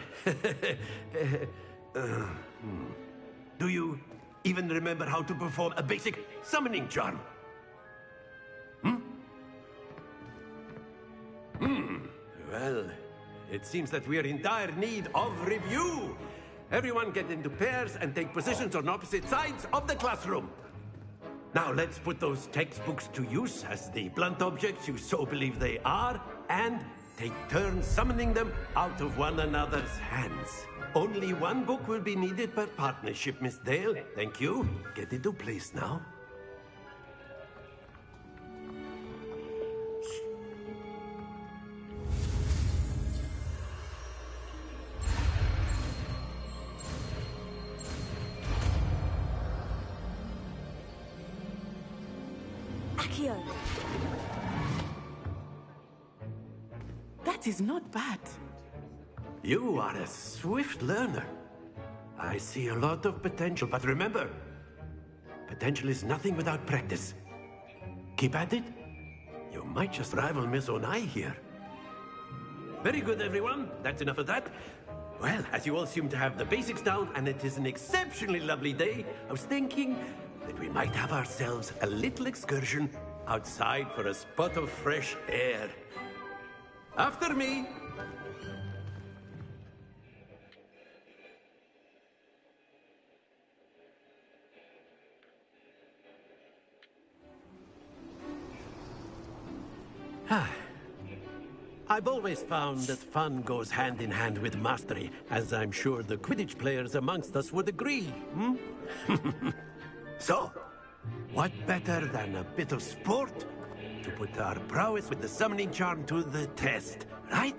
Do you even remember how to perform a basic summoning charm? Well, it seems that we are in dire need of review. Everyone get into pairs and take positions on opposite sides of the classroom. Now let's put those textbooks to use as the blunt objects you so believe they are, and take turns summoning them out of one another's hands. Only one book will be needed per partnership, Miss Dale. Thank you. Get into place now. Accio. That is not bad. You are a swift learner. I see a lot of potential, but remember, potential is nothing without practice. Keep at it. You might just rival Miss Onai here. Very good, everyone. That's enough of that. Well, as you all seem to have the basics down, and it is an exceptionally lovely day, I was thinking that we might have ourselves a little excursion outside for a spot of fresh air. After me. I've always found that fun goes hand in hand with mastery, as I'm sure the Quidditch players amongst us would agree. So, what better than a bit of sport to put our prowess with the summoning charm to the test, right?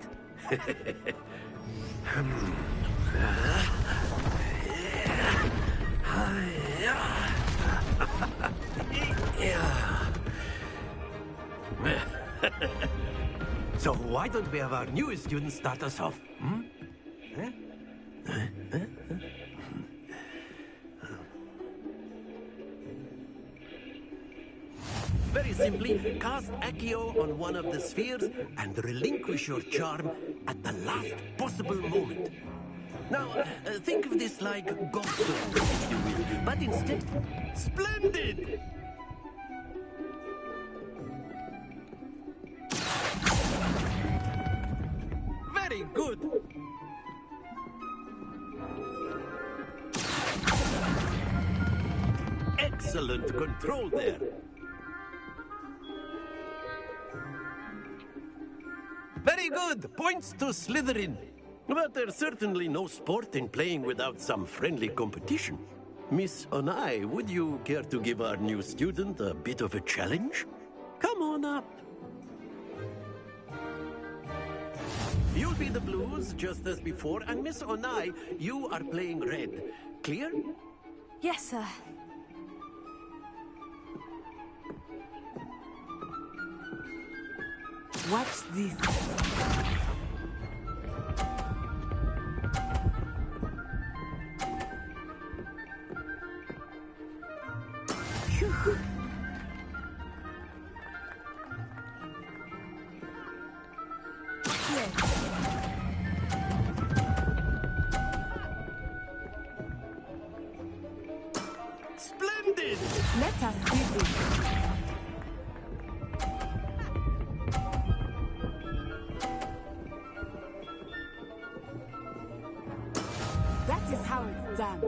So why don't we have our newest student start us off? Very simply, cast Accio on one of the spheres and relinquish your charm at the last possible moment. Now, think of this like gobstone, if you will, but instead, splendid! Very good! Excellent control there. Very good. Points to Slytherin. But there's certainly no sport in playing without some friendly competition. Miss Onai, would you care to give our new student a bit of a challenge? Come on up. You'll be the blues, just as before, and Miss Onai, you are playing red. Clear? Yes, sir. Watch this. Splendid! Let us see this. That is how it's done.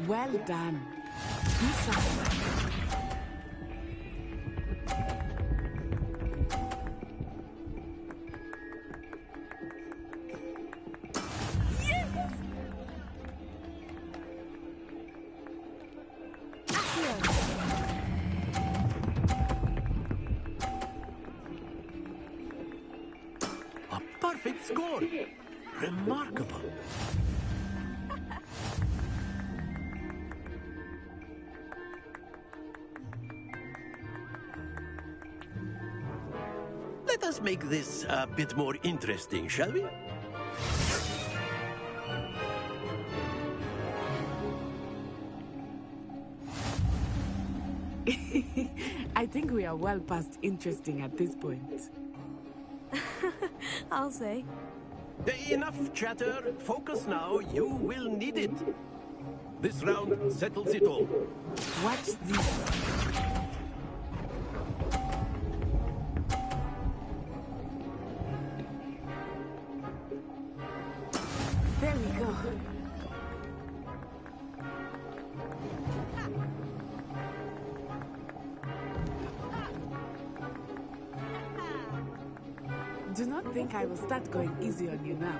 Well done. This side. A perfect score. Remarkable. Let us make this a bit more interesting, shall we? I think we are well past interesting at this point. I'll say. Enough chatter. Focus now. You will need it. This round settles it all. Watch this. There we go. Do not think I will start going easy on you now.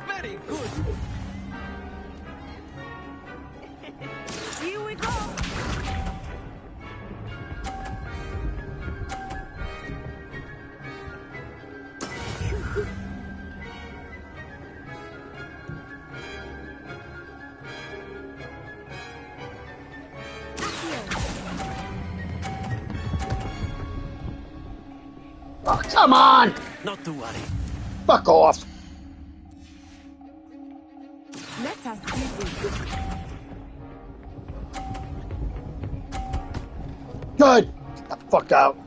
Very good. Here we go. Oh, come on! Not to worry. Fuck off. Let us see this. Good. Get the fuck out.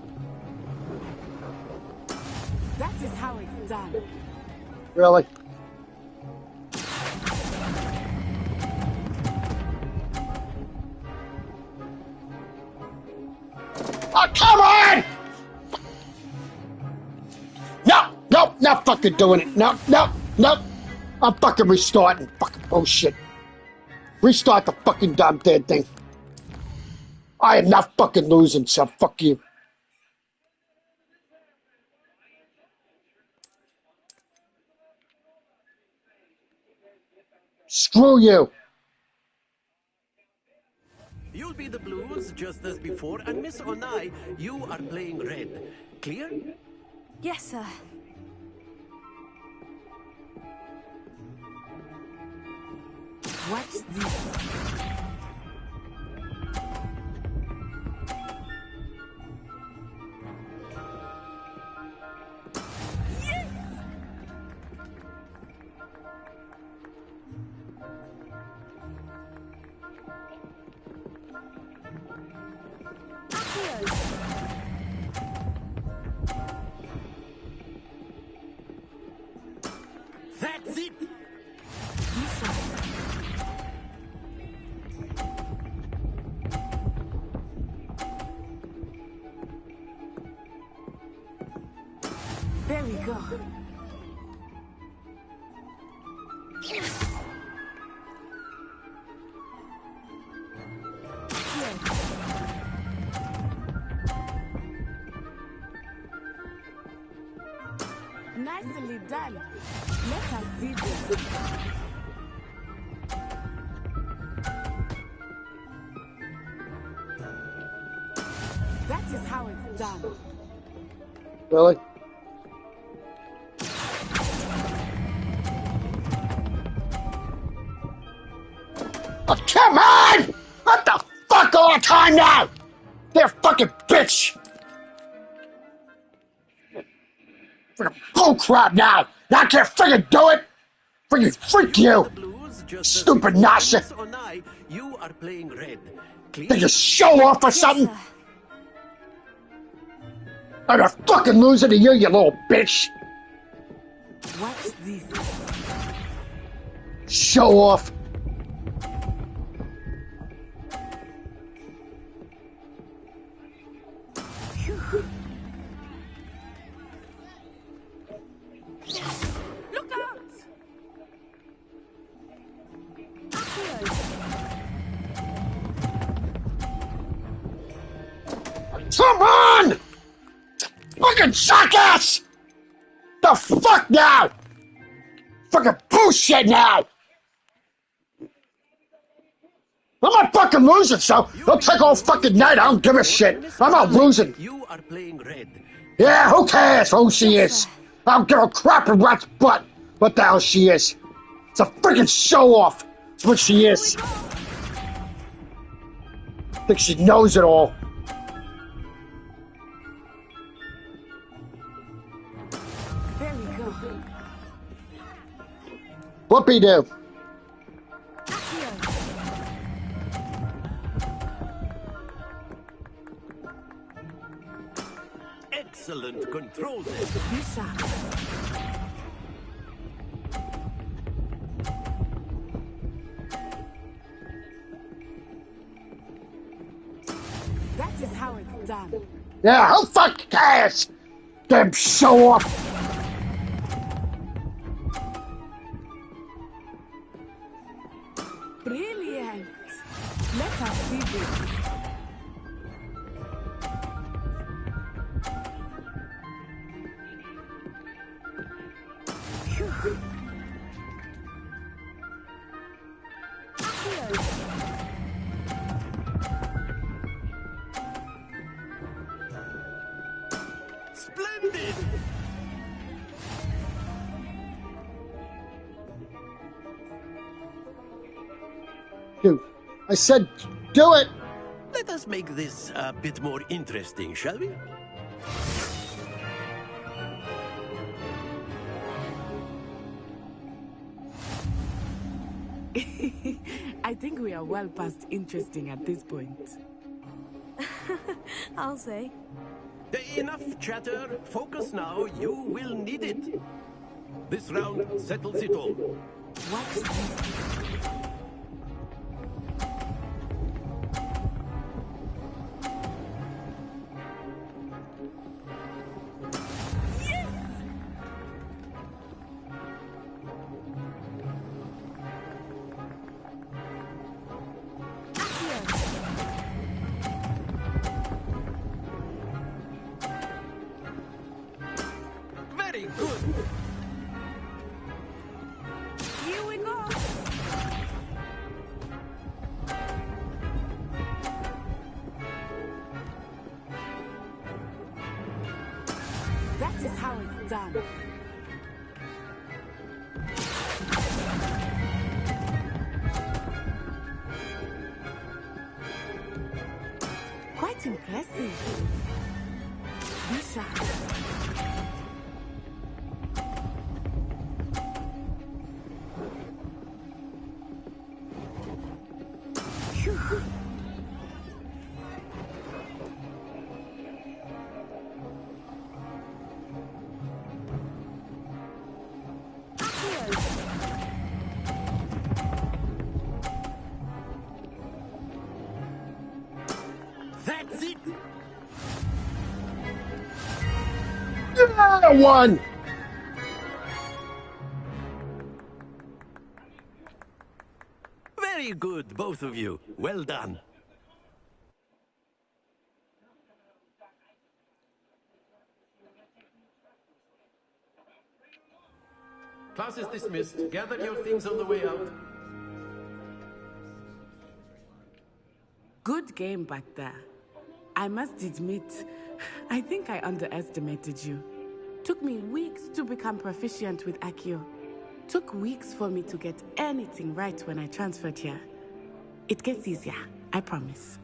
That is how it's done. Really? Oh, come on! No, no, not fucking doing it. No, no, no. I'm fucking restarting. Fucking bullshit. Restart the fucking damn dead thing. I am not fucking losing, so fuck you. Screw you. You'll be the blues, just as before, and Miss Onai, you are playing red. Clear? Yes, sir. Watch this. That's it! go. Nicely done. Let us see this. That is how it's done. Really? Oh, come on! What the fuck all the time now? You're a fucking bitch! Fucking bullcrap now! Now I can't freaking do it! Freaking freak you! Stupid Nasha! You are playing red. Think you show off or something? I'm a fucking loser to you, you little bitch! Watch this. Show off! Look out! Come on! Fucking jackass! The fuck now? Fucking bullshit now! I'm not fucking losing, so don't take all fucking night. I don't give a shit. I'm not losing. You are playing red. Yeah, who cares who she is? I don't give a crap in rat's butt what the hell she is. It's a freaking show-off. That's what she is. Think she knows it all. There we go. Whoopie-doo. Excellent control there. That is how it's done. Yeah, who fucking cares? Damn show-off. Brilliant. Let us see this. Splendid! Dude, I said do it. Let us make this a bit more interesting, shall we? I think we are well past interesting at this point. I'll say. Enough chatter. Focus now. You will need it. This round settles it all. Watch this. Very good. Here we go. That is how it's done. Quite impressive. Be sharp. That's it. Yeah, one. Very good, both of you. Well done. Class is dismissed. Gather your things on the way out. Good game back there. I must admit, I think I underestimated you. Took me weeks to become proficient with Accio. Took weeks for me to get anything right when I transferred here. It gets easier, I promise.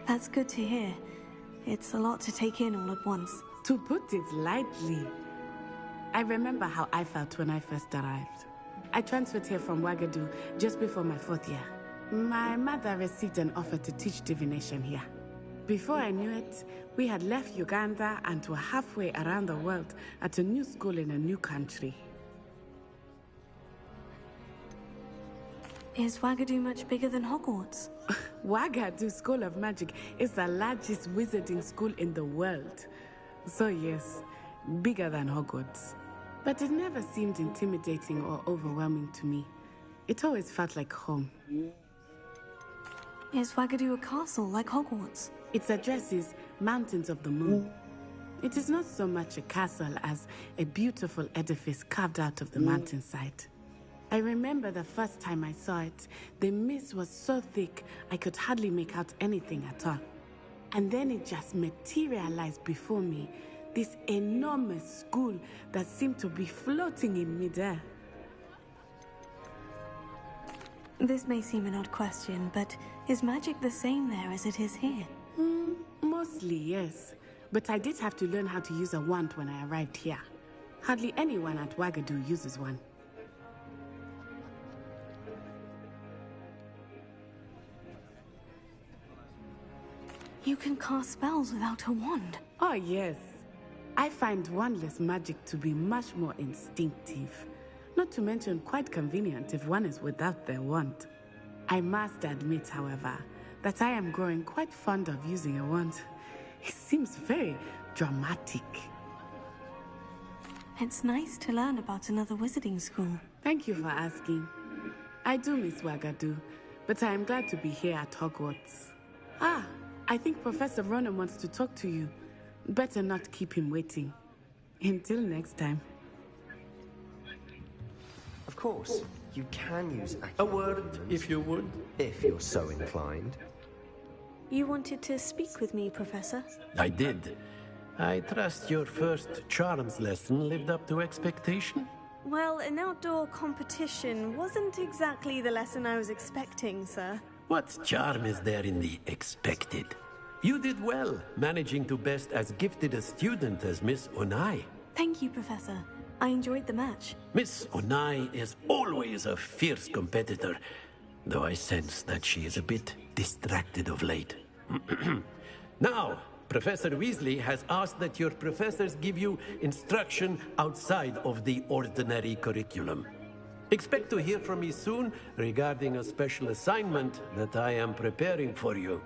That's good to hear. It's a lot to take in all at once. To put it lightly, I remember how I felt when I first arrived. I transferred here from Wagadu just before my 4th year. My mother received an offer to teach divination here. Before I knew it, we had left Uganda and were halfway around the world at a new school in a new country. Is Wagadu much bigger than Hogwarts? Wagadu School of Magic is the largest wizarding school in the world. So yes, bigger than Hogwarts. But it never seemed intimidating or overwhelming to me. It always felt like home. Is Wagadu a castle like Hogwarts? Its address is Mountains of the Moon. It is not so much a castle as a beautiful edifice carved out of the mountainside. I remember the first time I saw it, the mist was so thick I could hardly make out anything at all. And then it just materialized before me, this enormous school that seemed to be floating in midair. This may seem an odd question, but is magic the same there as it is here? Mostly, yes. But I did have to learn how to use a wand when I arrived here. Hardly anyone at Wagadu uses one. You can cast spells without a wand. Oh, yes. I find wandless magic to be much more instinctive. Not to mention quite convenient if one is without their wand. I must admit, however, that I am growing quite fond of using a wand. It seems very dramatic. It's nice to learn about another wizarding school. Thank you for asking. I do miss Wagadu, but I am glad to be here at Hogwarts. Ah, I think Professor Ronan wants to talk to you. Better not keep him waiting. Until next time. Of course, you can use A word, if you would. if you're so inclined. You wanted to speak with me, Professor? I did. I trust your first charms lesson lived up to expectation? Well, an outdoor competition wasn't exactly the lesson I was expecting, sir. What charm is there in the expected? You did well, managing to best as gifted a student as Miss Onai. Thank you, Professor. I enjoyed the match. Miss Onai is always a fierce competitor, though I sense that she is a bit distracted of late. Now, Professor Weasley has asked that your professors give you instruction outside of the ordinary curriculum. Expect to hear from me soon regarding a special assignment that I am preparing for you.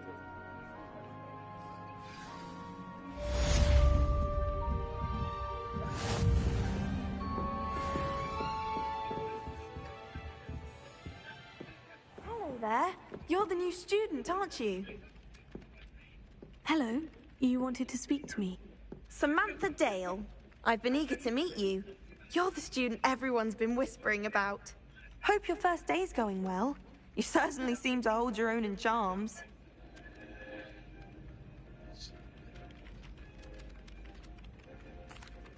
Hello there. You're the new student, aren't you? Hello. You wanted to speak to me. Samantha Dale. I've been eager to meet you. You're the student everyone's been whispering about. Hope your first day's going well. You certainly seem to hold your own in charms.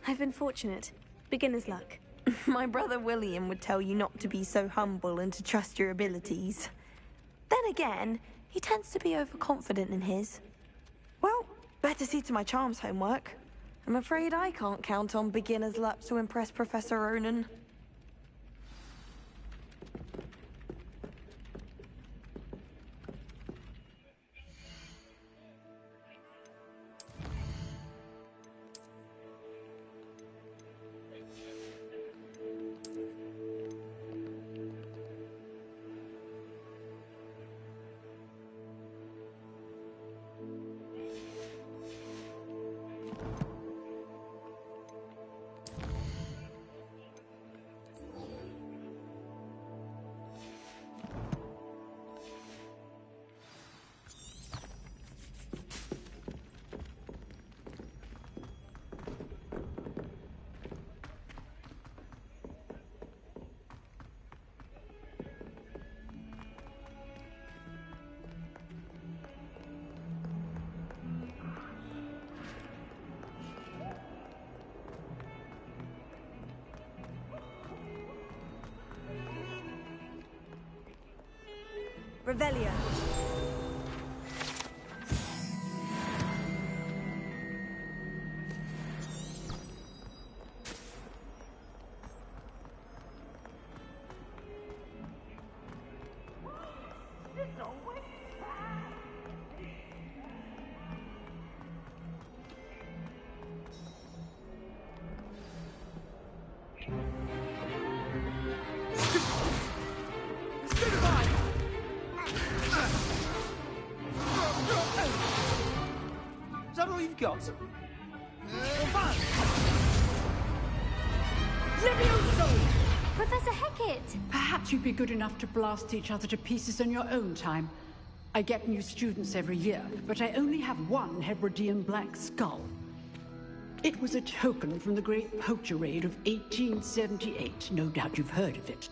I've been fortunate. Beginner's luck. My brother William would tell you not to be so humble and to trust your abilities. Then again, he tends to be overconfident in his. Well, better see to my charms homework. I'm afraid I can't count on beginner's luck to impress Professor Ronan. Revelio. Is that all you've got? Professor Hecat! Perhaps you'd be good enough to blast each other to pieces in your own time. I get new students every year, but I only have one Hebridean black skull. It was a token from the Great Poacher Raid of 1878. No doubt you've heard of it.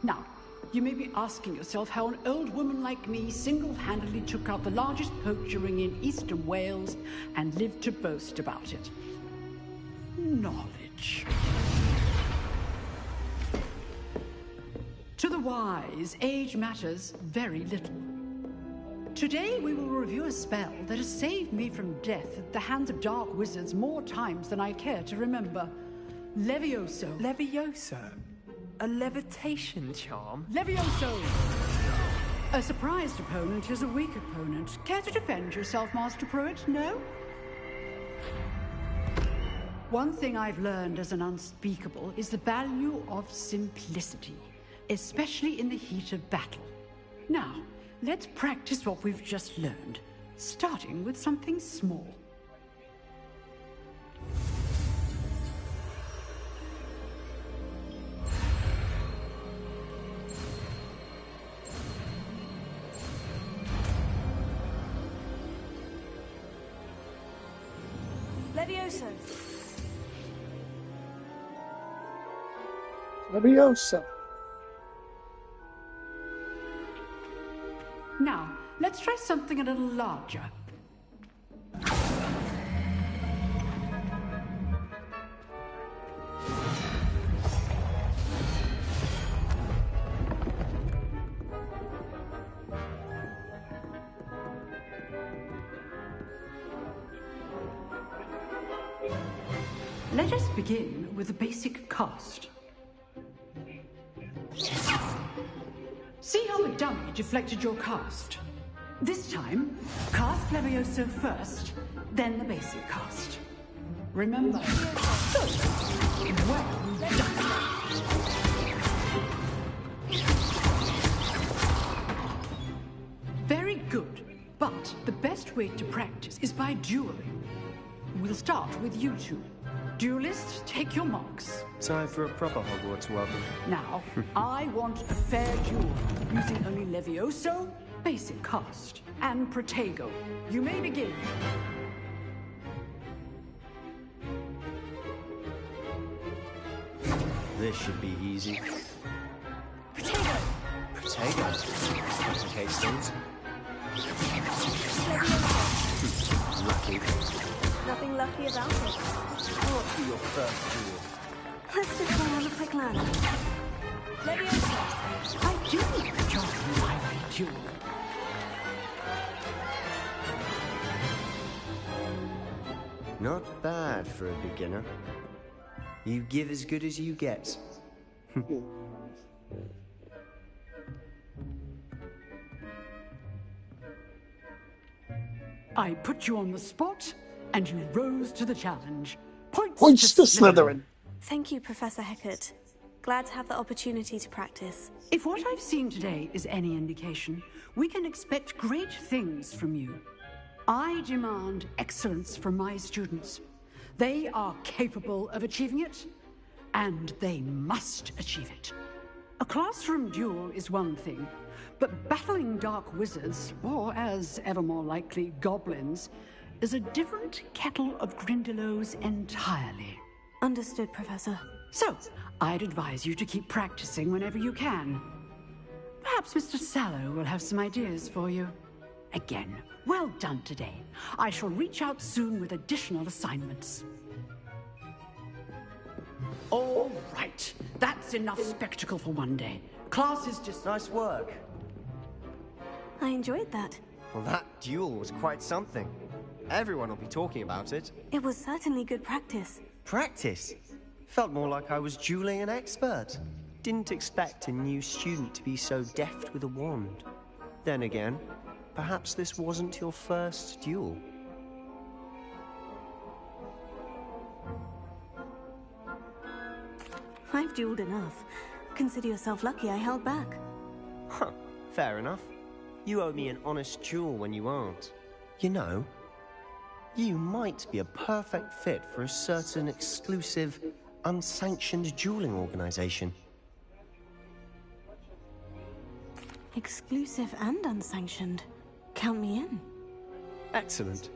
Now, you may be asking yourself how an old woman like me single-handedly took out the largest poacher ring in eastern Wales and lived to boast about it. Knowledge. To the wise, age matters very little. Today we will review a spell that has saved me from death at the hands of dark wizards more times than I care to remember. Levioso. Levioso? A levitation charm? Levioso! A surprised opponent is a weak opponent. Care to defend yourself, Master Pruitt? No? One thing I've learned as an unspeakable is the value of simplicity, especially in the heat of battle. Now, let's practice what we've just learned, starting with something small. Levioso. Levioso. Now, let's try something a little larger. Let us begin with the basic cast. See how the dummy deflected your cast? This time, cast Levioso first, then the basic cast. Remember? Good. Well done. Very good, but the best way to practice is by dueling. We'll start with you two. Duelists, take your marks. Time for a proper Hogwarts welcome. Now, I want a fair duel, using only Levioso, basic cast, and Protego. You may begin. This should be easy. Protego. Protego. Complicates things. Lucky. Nothing lucky about it. What's your first duel? Let's just go on a quick land. Levioso. I do enjoy a lively duel. Not bad for a beginner. You give as good as you get. I put you on the spot, and you rose to the challenge. Points to Slytherin. Thank you, Professor Hecat. Glad to have the opportunity to practice. If what I've seen today is any indication, we can expect great things from you. I demand excellence from my students. They are capable of achieving it, and they must achieve it. A classroom duel is one thing, but battling dark wizards, or as ever more likely, goblins, is a different kettle of Grindylows entirely. Understood, Professor. So, I'd advise you to keep practicing whenever you can. Perhaps Mr. Sallow will have some ideas for you. Again, well done today. I shall reach out soon with additional assignments. All right, that's enough spectacle for one day. Class is just... Nice work. I enjoyed that. Well, that duel was quite something. Everyone will be talking about it. It was certainly good practice. Practice? Felt more like I was dueling an expert. Didn't expect a new student to be so deft with a wand. Then again, perhaps this wasn't your first duel. I've dueled enough. Consider yourself lucky I held back. Huh, fair enough. You owe me an honest duel when you aren't. You know, you might be a perfect fit for a certain exclusive, unsanctioned dueling organization. Exclusive and unsanctioned. Count me in. Excellent.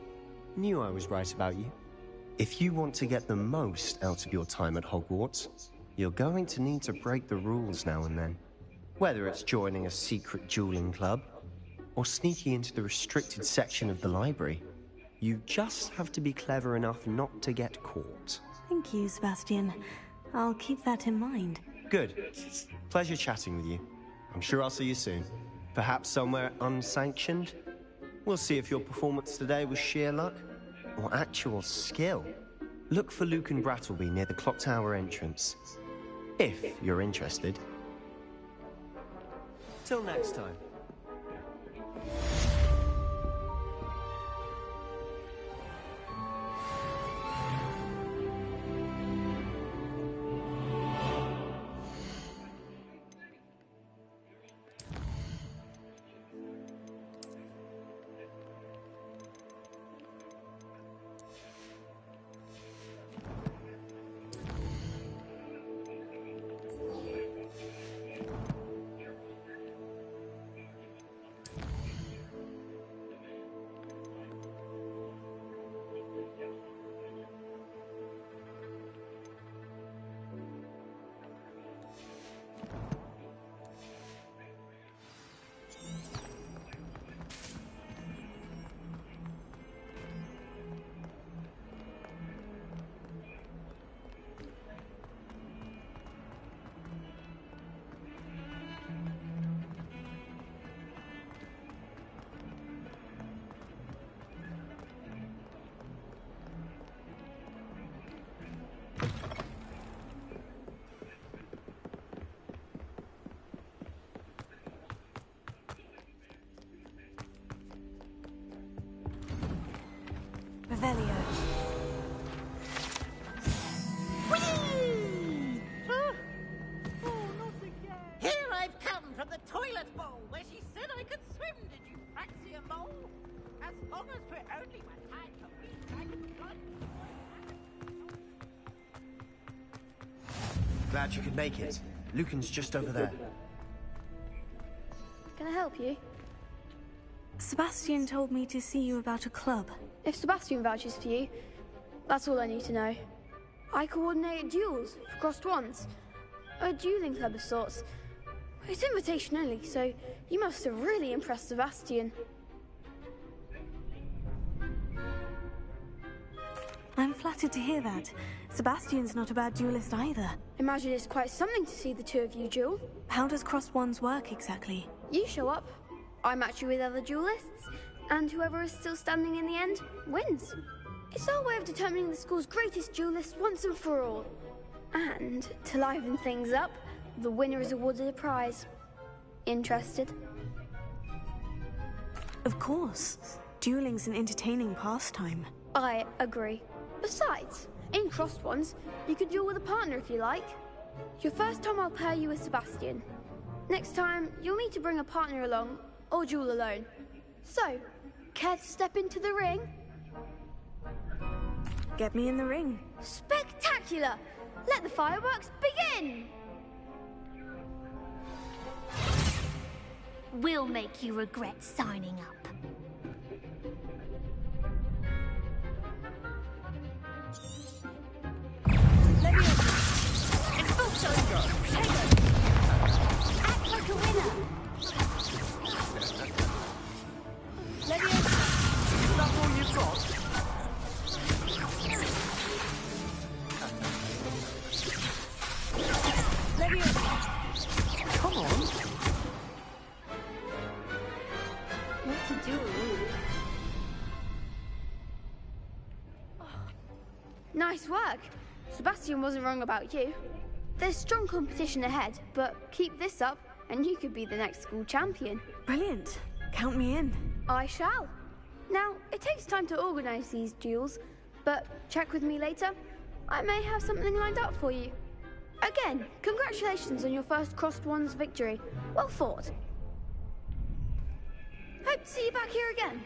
Knew I was right about you. If you want to get the most out of your time at Hogwarts, you're going to need to break the rules now and then. Whether it's joining a secret dueling club, or sneaking into the restricted section of the library, you just have to be clever enough not to get caught. Thank you, Sebastian. I'll keep that in mind. Good. Pleasure chatting with you. I'm sure I'll see you soon. Perhaps somewhere unsanctioned? We'll see if your performance today was sheer luck or actual skill. Look for Luke and Brattleby near the clock tower entrance. If you're interested. Till next time. Revelio. Whee! Here I've come from the toilet bowl where she said I could swim. Did you fancy a mole? As long as we're only one time a week, I can plunge. Glad you could make it. Lucan's just over there. Can I help you? Sebastian told me to see you about a club. If Sebastian vouches for you, that's all I need to know. I coordinate duels for crossed wands. A dueling club of sorts. It's invitation only, so you must have really impressed Sebastian. I'm flattered to hear that. Sebastian's not a bad duelist either. Imagine it's quite something to see the two of you duel. How does crossed wands work exactly? You show up, I match you with other duelists, and whoever is still standing in the end wins. It's our way of determining the school's greatest duelist once and for all. And to liven things up, the winner is awarded a prize. Interested? Of course. Dueling's an entertaining pastime. I agree. Besides, in crossed ones, you could duel with a partner if you like. Your first time I'll pair you with Sebastian. Next time, you'll need to bring a partner along, or duel alone. So, care to step into the ring? Get me in the ring. Spectacular! Let the fireworks begin! We'll make you regret signing up. Act like a winner! Leviosa! Is that all you've got? Leviosa! Come on! work. Sebastian wasn't wrong about you. There's strong competition ahead, but keep this up and you could be the next school champion. Brilliant. Count me in. I shall. Now, it takes time to organise these duels, but check with me later. I may have something lined up for you. Again, congratulations on your first Crossed Wands victory. Well fought. Hope to see you back here again.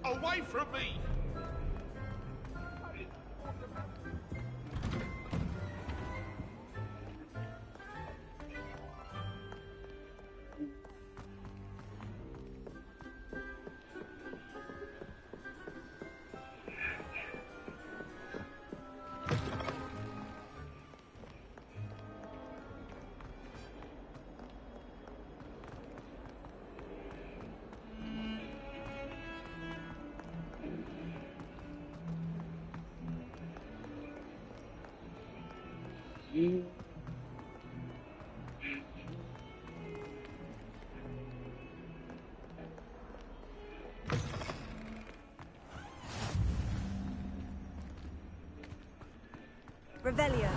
Away from me! Revelio.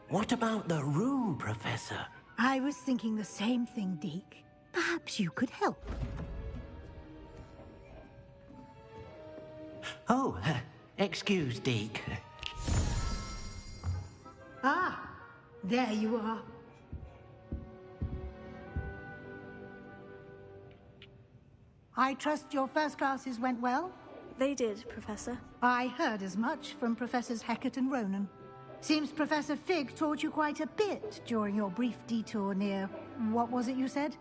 What about the room, Professor? I was thinking the same thing, Deke. Perhaps you could help. Oh, excuse, Deke. Ah, there you are. I trust your first classes went well? They did, Professor. I heard as much from Professors Hecat and Ronan. Seems Professor Fig taught you quite a bit during your brief detour near... what was it you said?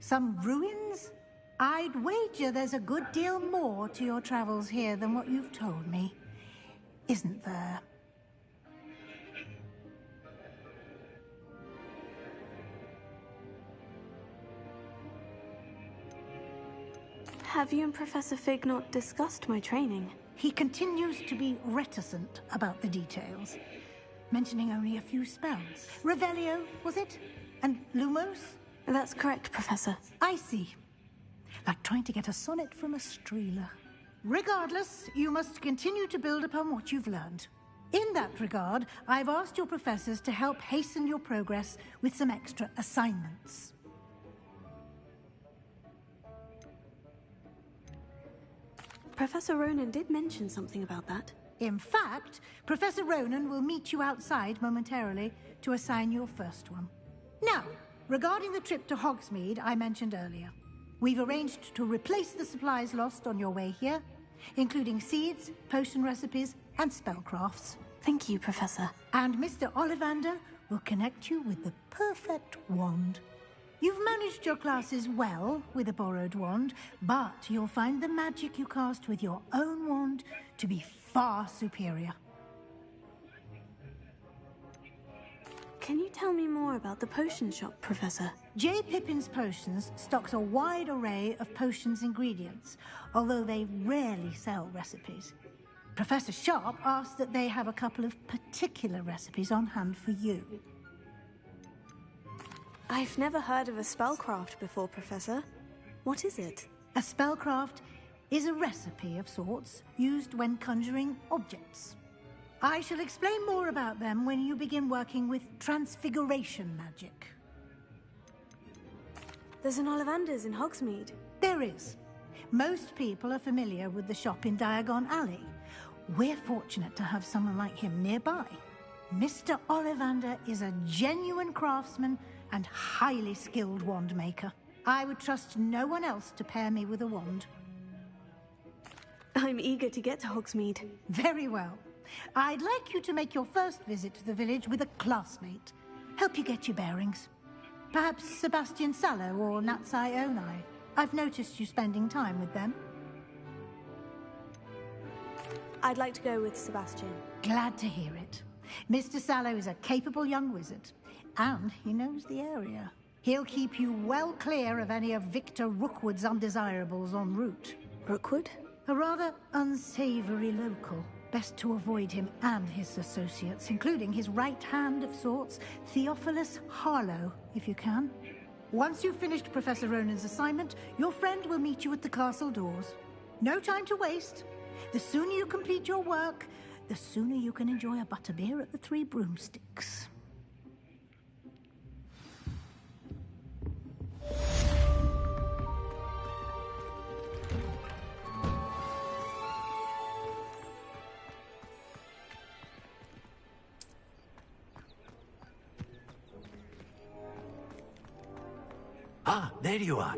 Some ruins? I'd wager there's a good deal more to your travels here than what you've told me. Isn't there? Have you and Professor Fig not discussed my training? He continues to be reticent about the details, mentioning only a few spells. Revelio, was it? And Lumos? That's correct, Professor. I see. Like trying to get a sonnet from a streeler. Regardless, you must continue to build upon what you've learned. In that regard, I've asked your professors to help hasten your progress with some extra assignments. Professor Ronan did mention something about that. In fact, Professor Ronan will meet you outside momentarily to assign your first one. Now, regarding the trip to Hogsmeade I mentioned earlier, we've arranged to replace the supplies lost on your way here, including seeds, potion recipes, and spellcrafts. Thank you, Professor. And Mr. Ollivander will connect you with the perfect wand. You've managed your classes well with a borrowed wand, but you'll find the magic you cast with your own wand to be far superior. Can you tell me more about the potion shop, Professor? J. Pippin's Potions stocks a wide array of potions ingredients, although they rarely sell recipes. Professor Sharp asked that they have a couple of particular recipes on hand for you. I've never heard of a spellcraft before, Professor. What is it? A spellcraft is a recipe of sorts used when conjuring objects. I shall explain more about them when you begin working with transfiguration magic. There's an Ollivander's in Hogsmeade. There is. Most people are familiar with the shop in Diagon Alley. We're fortunate to have someone like him nearby. Mr. Ollivander is a genuine craftsman and highly skilled wand maker. I would trust no one else to pair me with a wand. I'm eager to get to Hogsmeade. Very well. I'd like you to make your first visit to the village with a classmate. Help you get your bearings. Perhaps Sebastian Sallow or Natsai Onai. I've noticed you spending time with them. I'd like to go with Sebastian. Glad to hear it. Mr. Sallow is a capable young wizard, and he knows the area. He'll keep you well clear of any of Victor Rookwood's undesirables en route. Rookwood? A rather unsavory local. Best to avoid him and his associates, including his right hand of sorts, Theophilus Harlow, if you can. Once you've finished Professor Ronan's assignment, your friend will meet you at the castle doors. No time to waste. The sooner you complete your work, the sooner you can enjoy a butterbeer at the Three Broomsticks. Ah, there you are.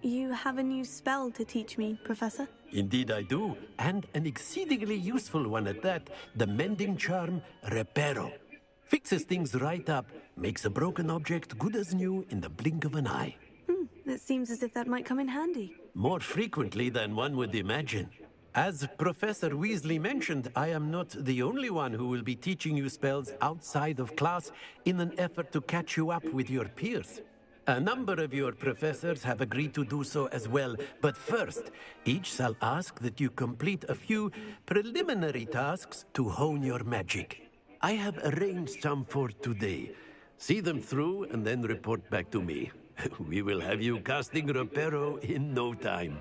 You have a new spell to teach me, Professor? Indeed I do, and an exceedingly useful one at that. The mending charm, Reparo. Fixes things right up, makes a broken object good as new in the blink of an eye. It seems as if that might come in handy. More frequently than one would imagine. As Professor Weasley mentioned, I am not the only one who will be teaching you spells outside of class in an effort to catch you up with your peers. A number of your professors have agreed to do so as well, but first, each shall ask that you complete a few preliminary tasks to hone your magic. I have arranged some for today. See them through and then report back to me. We will have you casting Reparo in no time.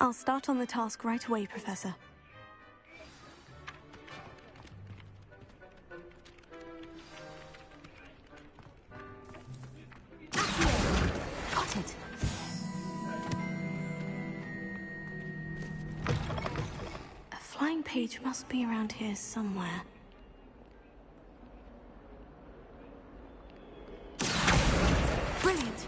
I'll start on the task right away, Professor. Got it. A flying page must be around here somewhere. Brilliant!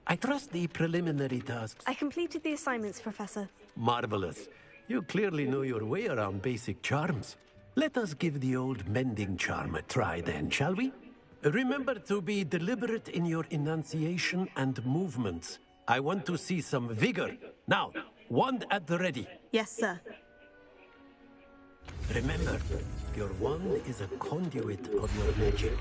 I trust the preliminary tasks. I completed the assignments, Professor. Marvelous. You clearly know your way around basic charms. Let us give the old mending charm a try then, shall we? Remember to be deliberate in your enunciation and movements. I want to see some vigor. Now, wand at the ready. Yes, sir. Remember, your wand is a conduit of your magic.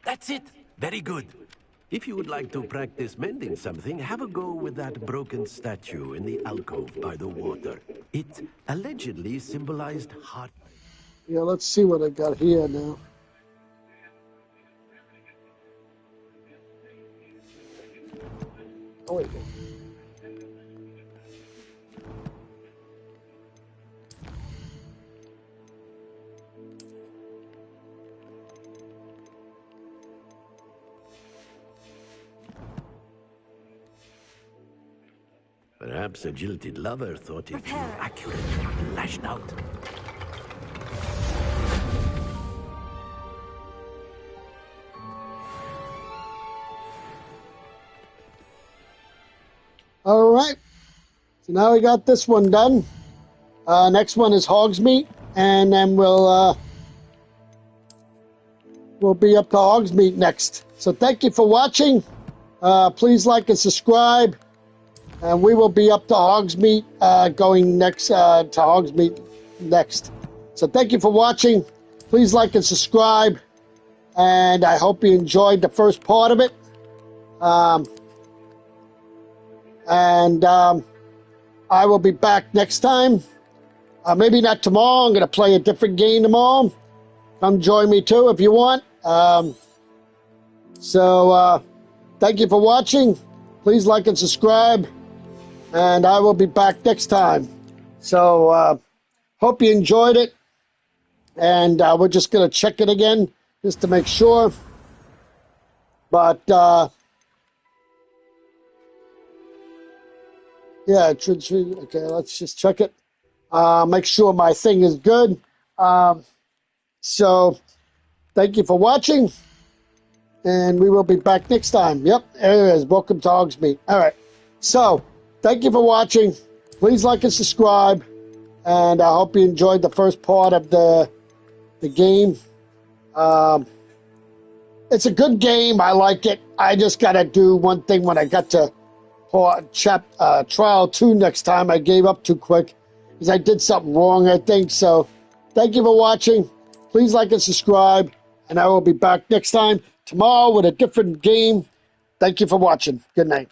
That's it. Very good. If you would like to practice mending something, have a go with that broken statue in the alcove by the water. It allegedly symbolized heart. Yeah, let's see what I got here now. Oh, wait. Perhaps a jilted lover thought it too accurate and lashed out. All right. So now we got this one done. Next one is Hogsmeade, and then we'll be up to Hogsmeade next. So thank you for watching. Please like and subscribe. And we will be up to Hogsmeade, going next to Hogsmeade next. So thank you for watching. Please like and subscribe. And I hope you enjoyed the first part of it. I will be back next time. Maybe not tomorrow. I'm going to play a different game tomorrow. Come join me too if you want. Thank you for watching. Please like and subscribe. And I will be back next time. So hope you enjoyed it. And we're just going to check it again just to make sure. But yeah, okay, let's just check it. Make sure my thing is good. So thank you for watching. And we will be back next time. Yep, there it is. Welcome to Hogsmeade. All right. So thank you for watching. Please like and subscribe. And I hope you enjoyed the first part of the game. It's a good game. I like it. I just got to do one thing when I got to Trial 2 next time. I gave up too quick because I did something wrong, I think. So thank you for watching. Please like and subscribe. And I will be back next time tomorrow with a different game. Thank you for watching. Good night.